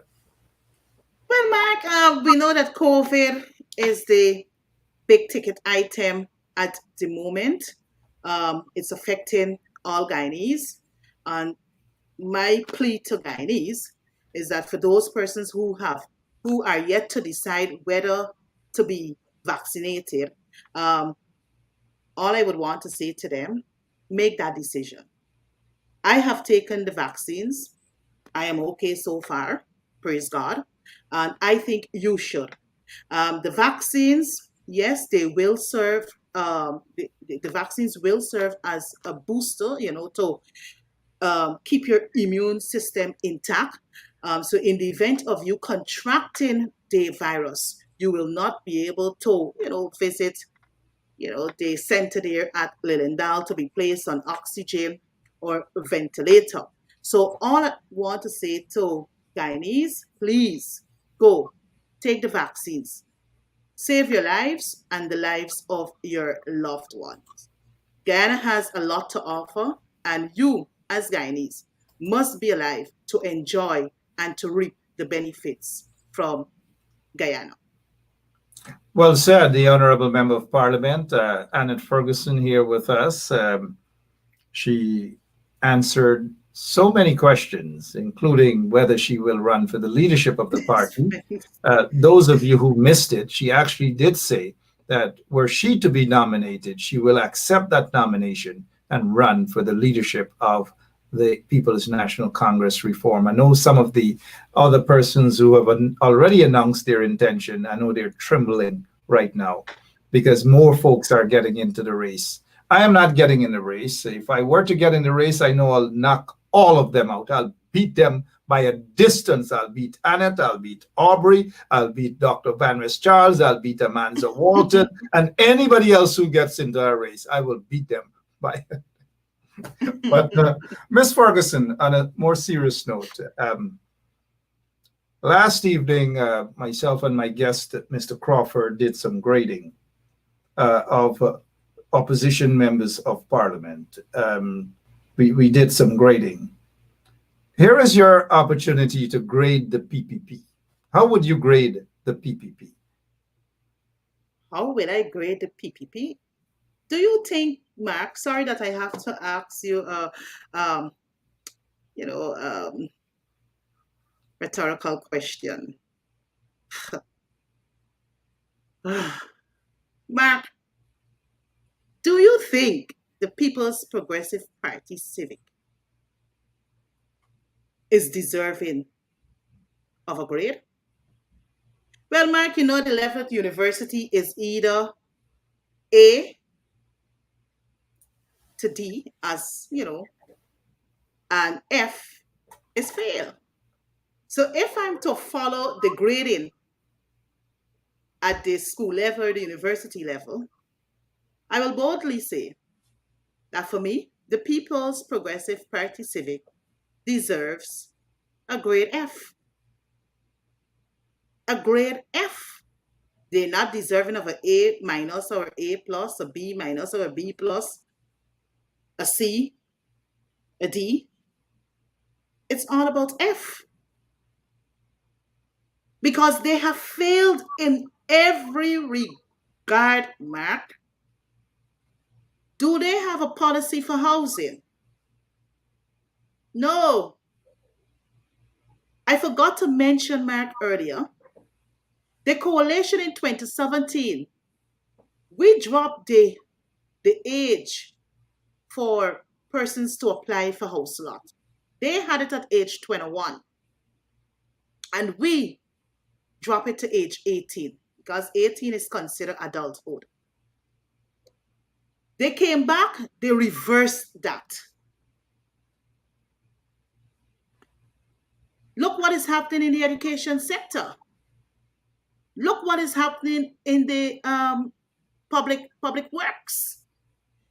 Well, Mark, we know that COVID is the big ticket item at the moment. It's affecting all Guyanese. And my plea to Guyanese is that for those persons who are yet to decide whether to be vaccinated, all I would want to say to them, make that decision. I have taken the vaccines. I am okay so far, praise God. And I think you should. The vaccines, yes, they will serve, the vaccines will serve as a booster, to keep your immune system intact. So in the event of you contracting the virus, you will not be able to, visit, the center there at Lilendal to be placed on oxygen or ventilator. So all I want to say to Guyanese, please go take the vaccines. Save your lives and the lives of your loved ones. Guyana has a lot to offer, and you, as Guyanese, must be alive to enjoy and to reap the benefits from Guyana. Well said, the Honorable Member of Parliament, Annette Ferguson, here with us. She answered so many questions, including whether she will run for the leadership of the party. Those of you who missed it, she actually did say that were she to be nominated, she will accept that nomination and run for the leadership of the People's National Congress reform. I know some of the other persons who have already announced their intention. I know they're trembling right now because more folks are getting into the race. I am not getting in the race. If I were to get in the race, I know I'll knock all of them out. I'll beat them by a distance. I'll beat Annette, I'll beat Aubrey, I'll beat Dr. Van West Charles, I'll beat Amanza Walton, and anybody else who gets into a race, I will beat them by. But Ms. Ferguson, on a more serious note, last evening, myself and my guest, Mr. Crawford, did some grading of opposition members of parliament. We did some grading. Here is your opportunity to grade the PPP. How would you grade the PPP? How will I grade the PPP? Do you think, Mark, sorry that I have to ask you, rhetorical question. Mark, do you think the People's Progressive Party Civic is deserving of a grade? Well, Mark, the level at university is either A to D, as and F is fail. So if I'm to follow the grading at the school level or the university level, I will boldly say that for me, the People's Progressive Party Civic deserves a grade F. A grade F. They're not deserving of an A minus or A plus, a B minus or a B plus, a C, a D. It's all about F. Because they have failed in every regard, Mark. Do they have a policy for housing? No. I forgot to mention, Mark, earlier, the coalition in 2017, we dropped the age for persons to apply for house lot. They had it at age 21. And we drop it to age 18 because 18 is considered adulthood. They came back, they reversed that. Look what is happening in the education sector. Look what is happening in the public works.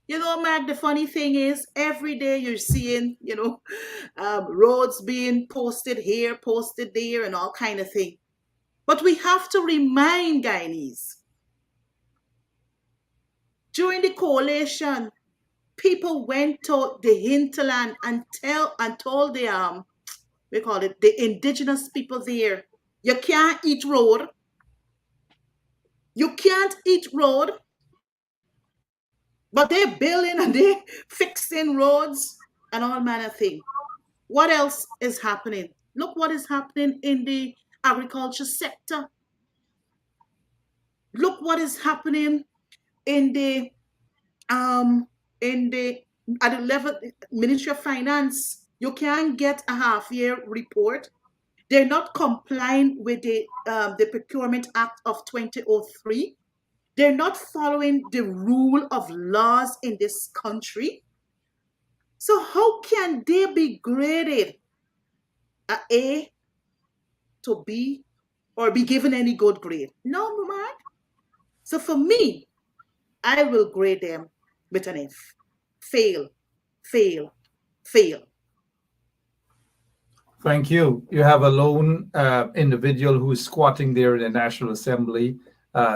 Mark, the funny thing is every day you're seeing, roads being posted here, posted there, and all kind of thing. But we have to remind Guyanese, during the coalition, people went to the hinterland and told the the indigenous people there, you can't eat road. You can't eat road. But they're building and they're fixing roads and all manner of things. What else is happening? Look what is happening in the agriculture sector. Look what is happening in the at the level Ministry of Finance. You can't get a half-year report. They're not complying with the Procurement Act of 2003. They're not following the rule of laws in this country. So how can they be graded A to B or be given any good grade? No, Mark. So for me, I will grade them with an F. Fail, fail, fail. Thank you. You have a lone individual who's squatting there in the National Assembly.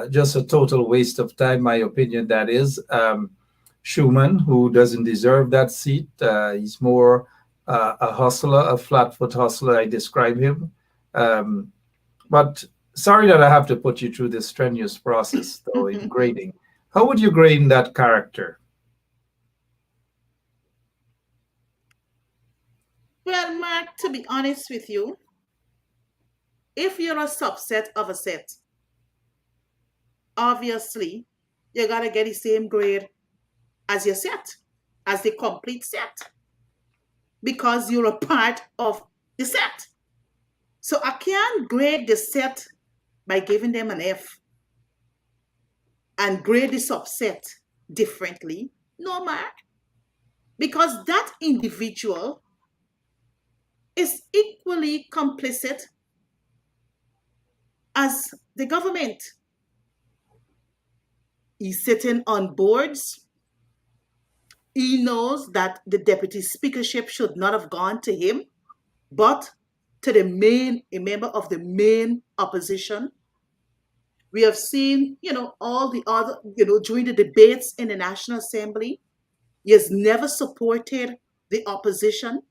Just a total waste of time, my opinion, that is. Schumann, who doesn't deserve that seat. He's more a hustler, a flat-foot hustler, I describe him. But sorry that I have to put you through this strenuous process, though, in grading. How would you grade that character? Well, Mark, to be honest with you, if you're a subset of a set, obviously, you got to get the same grade as your set, as the complete set, because you're a part of the set. So I can't grade the set by giving them an F and grade the subset differently. No, Mark, because that individual is equally complicit as the government. He's sitting on boards. He knows that the deputy speakership should not have gone to him, but to a member of the main opposition. We have seen, all the other, during the debates in the National Assembly, he has never supported the opposition.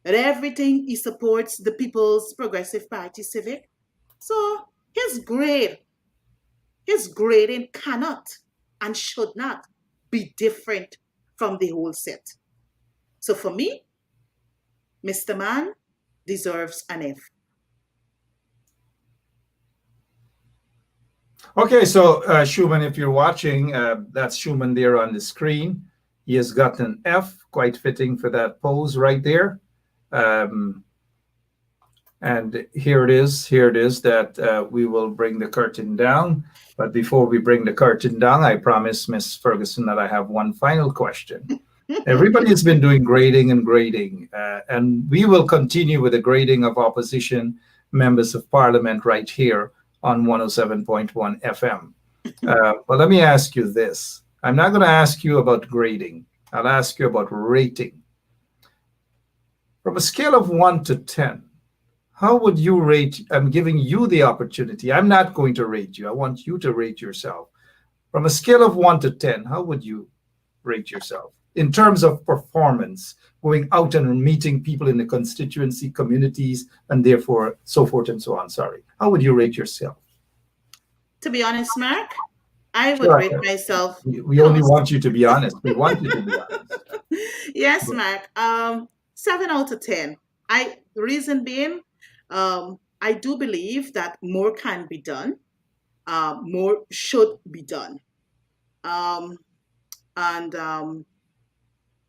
And everything he supports the People's Progressive Party Civic. So his grading cannot and should not be different from the whole set. So for me, Mr. Man deserves an F. Okay, so Schumann, if you're watching, that's Schumann there on the screen. He has got an F, quite fitting for that pose right there. And And here it is that we will bring the curtain down. But before we bring the curtain down, I promise Miss Ferguson that I have one final question. Everybody has been doing grading, and we will continue with the grading of opposition members of parliament right here on 107.1 FM. But let me ask you this. I'm not going to ask you about grading. I'll ask you about rating. From a scale of 1 to 10, how would you rate? I'm giving you the opportunity. I'm not going to rate you. I want you to rate yourself. From a scale of 1 to 10, how would you rate yourself in terms of performance, going out and meeting people in the constituency, communities, and therefore so forth and so on? Sorry. How would you rate yourself? To be honest, Mark, I would rate myself. We only want you to be honest. We want you to be honest. Yes, Mark. 7 out of 10. The reason being, I do believe that more can be done. More should be done.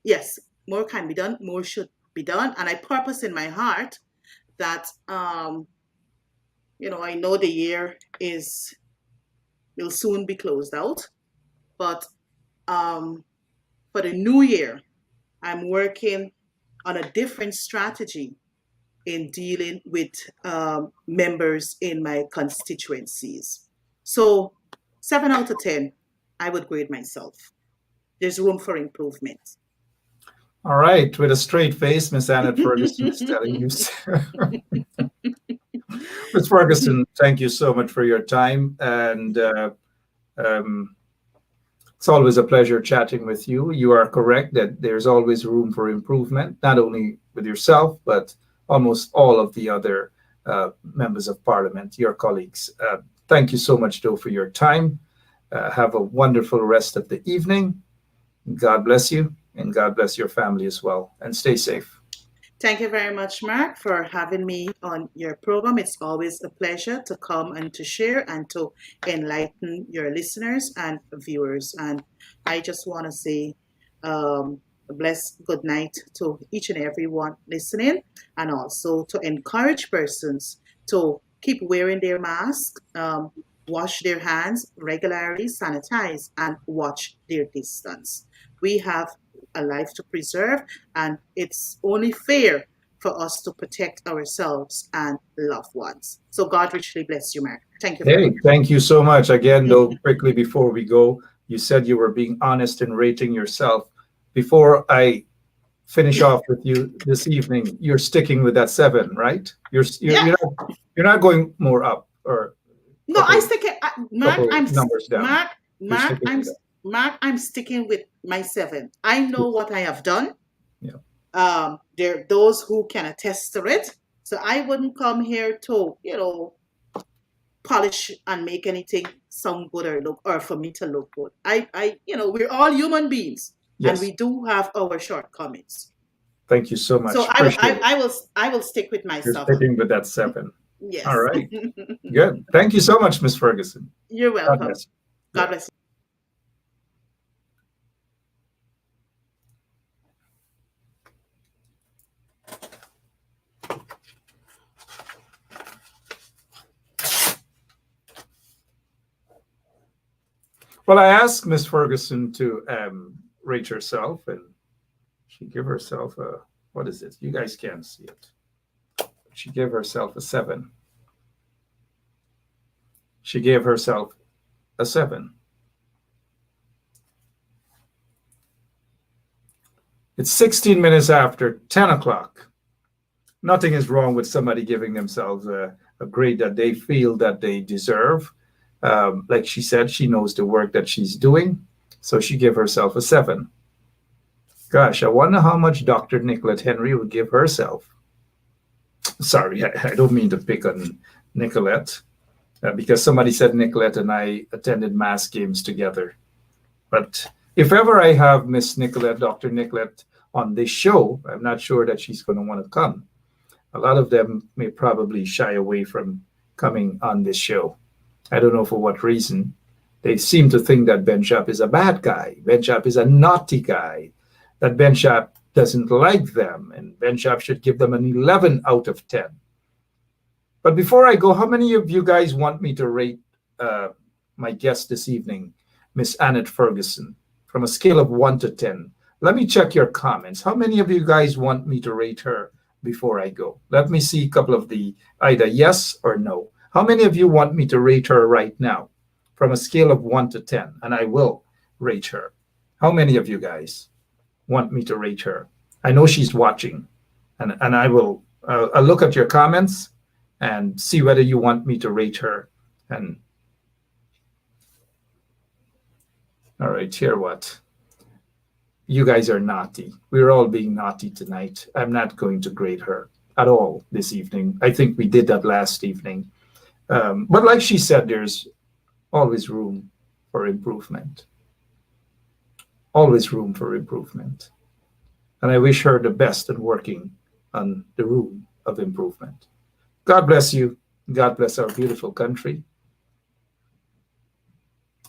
Yes, more can be done. More should be done. And I purpose in my heart that, I know the year will soon be closed out, but for the new year, I'm working on a different strategy in dealing with members in my constituencies. So 7 out of 10, I would grade myself. There's room for improvement. All right. With a straight face, Miss Annette Ferguson is telling you. Ms. Ferguson, thank you so much for your time. And it's always a pleasure chatting with you. You are correct that there's always room for improvement, not only with yourself, but almost all of the other members of parliament, your colleagues. Thank you so much, though, for your time. Have a wonderful rest of the evening. God bless you, and God bless your family as well. And stay safe. Thank you very much, Mark, for having me on your program. It's always a pleasure to come and to share and to enlighten your listeners and viewers. And I just want to say a blessed good night to each and every one listening, and also to encourage persons to keep wearing their mask, wash their hands regularly, sanitize, and watch their distance. We have a life to preserve, and it's only fair for us to protect ourselves and loved ones. So God richly bless you, Mark. Thank you. Hey, thank you so much. Again, though, quickly before we go, you said you were being honest in rating yourself. Before I finish off with you this evening, you're sticking with that 7, right? You're not going more up or no. I stick it, Mark. I'm numbers down. Mark, I'm sticking with my 7. I know what I have done. Yeah. There are those who can attest to it. So I wouldn't come here to, polish and make anything sound good or for me to look good. We're all human beings, yes, and we do have our shortcomings. Thank you so much. So I will stick with my 7. You're sticking with that 7. Yes. All right. Good. Thank you so much, Ms. Ferguson. You're welcome. God bless. God bless you. Well, I asked Miss Ferguson to rate herself, and she gave herself a, what is it? You guys can't see it. She gave herself a 7. She gave herself a 7. It's 16 minutes after 10 o'clock. Nothing is wrong with somebody giving themselves a grade that they feel that they deserve. Like she said, she knows the work that she's doing, so she gave herself a 7. Gosh, I wonder how much Dr. Nicolette Henry would give herself. Sorry, I don't mean to pick on Nicolette, because somebody said Nicolette and I attended mass games together. But if ever I have Miss Nicolette, Dr. Nicolette, on this show, I'm not sure that she's going to want to come. A lot of them may probably shy away from coming on this show. I don't know for what reason. They seem to think that Benschop is a bad guy. Benschop is a naughty guy. That Benschop doesn't like them, and Benschop should give them an 11 out of 10. But before I go, how many of you guys want me to rate my guest this evening, Miss Annette Ferguson, from a scale of 1 to 10? Let me check your comments. How many of you guys want me to rate her before I go? Let me see a couple of the either yes or no. How many of you want me to rate her right now from a scale of 1 to 10? And I will rate her. How many of you guys want me to rate her? I know she's watching, and I will I'll look at your comments and see whether you want me to rate her. And all right, here what? You guys are naughty. We're all being naughty tonight. I'm not going to grade her at all this evening. I think we did that last evening. But like she said, there's always room for improvement. Always room for improvement. And I wish her the best in working on the room of improvement. God bless you. God bless our beautiful country.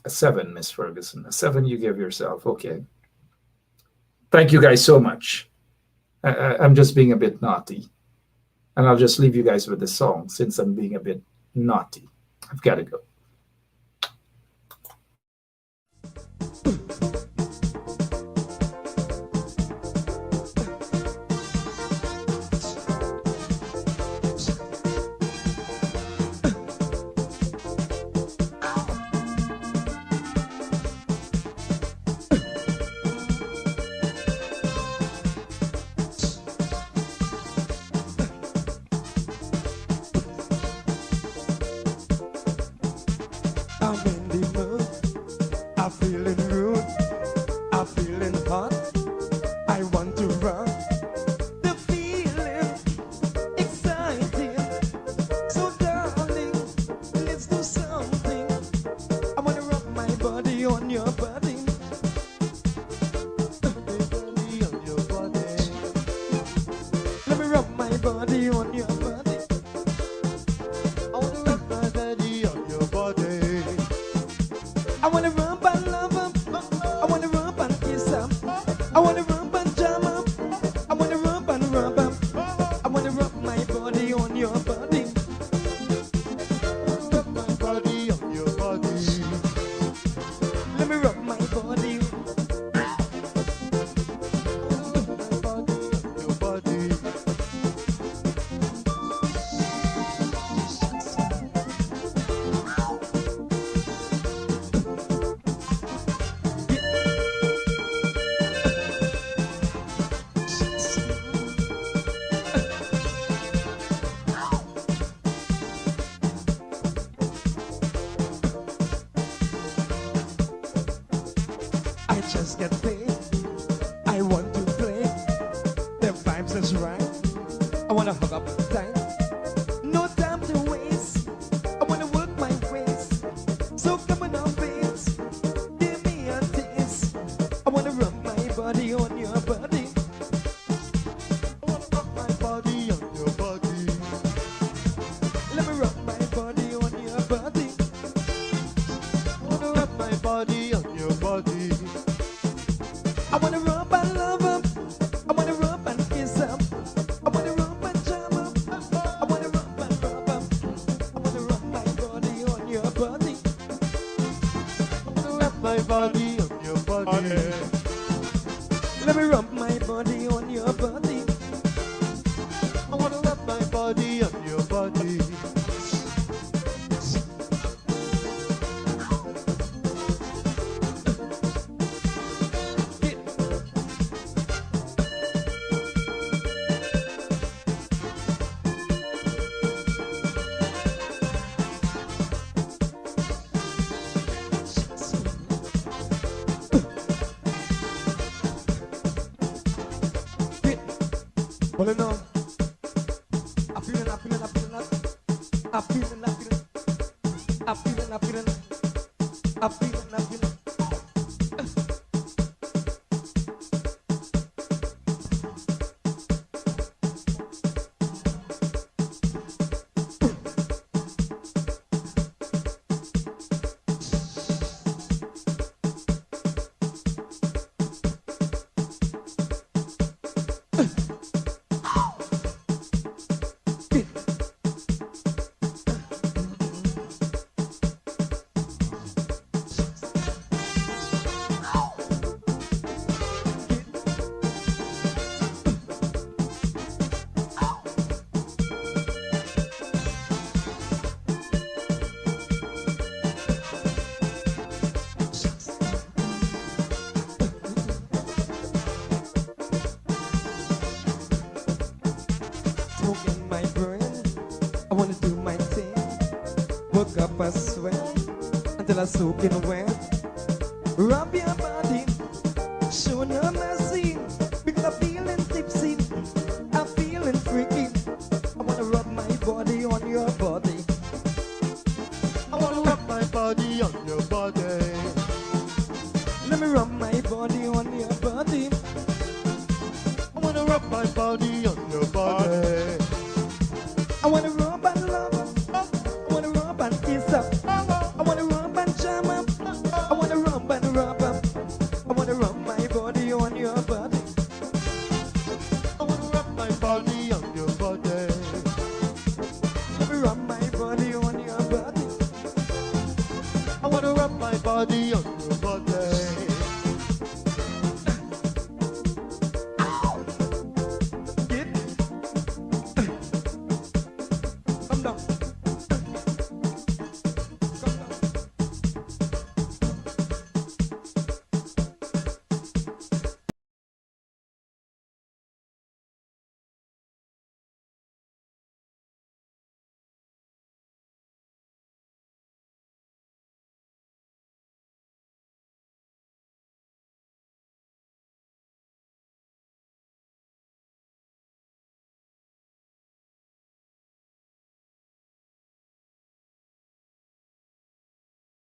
A 7, Miss Ferguson. A 7 you give yourself. Okay. Thank you guys so much. I'm just being a bit naughty. And I'll just leave you guys with the song since I'm being a bit naughty. I've got to go. I'm in the mood. I'm feeling rude. I'm feeling hot. I want to run. The feeling exciting. So darling, let's do something. I wanna rub my body on your body. Body on your body. Let me rub my body on your body. I wanna rub my body on your body. I wanna rub and love 'em. I wanna rub and kiss 'em. I wanna rub and jam 'em. I wanna rub and rub 'em. I wanna rub my body on your body. Rub my body on your body. Let me rub my body. Rub my body on your body. I just get paid. I want to play. The vibes is right. I wanna hug up tight. No time to waste. I wanna work my ways. So come on up, babes. Give me a taste. I wanna rub my body on your body. I wanna rub my body on your body. Let me rub my body on your body. I wanna rub my body on your body. I wanna rub and love 'em. I wanna rub and kiss 'em. I wanna rub and jam 'em. I wanna rub and rub 'em. I wanna rub my body on your body. I wanna rub my body on your body. Let me rub my body on your body. I wanna rub my body on your body. Pulling on. I'm feeling, I'm feeling, I'm feeling, I'm feeling, I'm feeling, I'm feeling, I'm feeling, I'm feeling, I'm feeling. up a sweat until I soaking wet. Rub your body, show no mercy, because I'm feeling tipsy, I'm feeling freaky. I wanna rub my body on your body. I wanna rub my body on your body. Let me rub my body on your body. I wanna rub my body on your body. I wanna rub and love up. I wanna rub and kiss up. I wanna rub and jam up. I wanna rub and rub up. I wanna rub my body on your body. I wanna rub my body on your body. Let me rub my body on your body. I wanna rub my body on your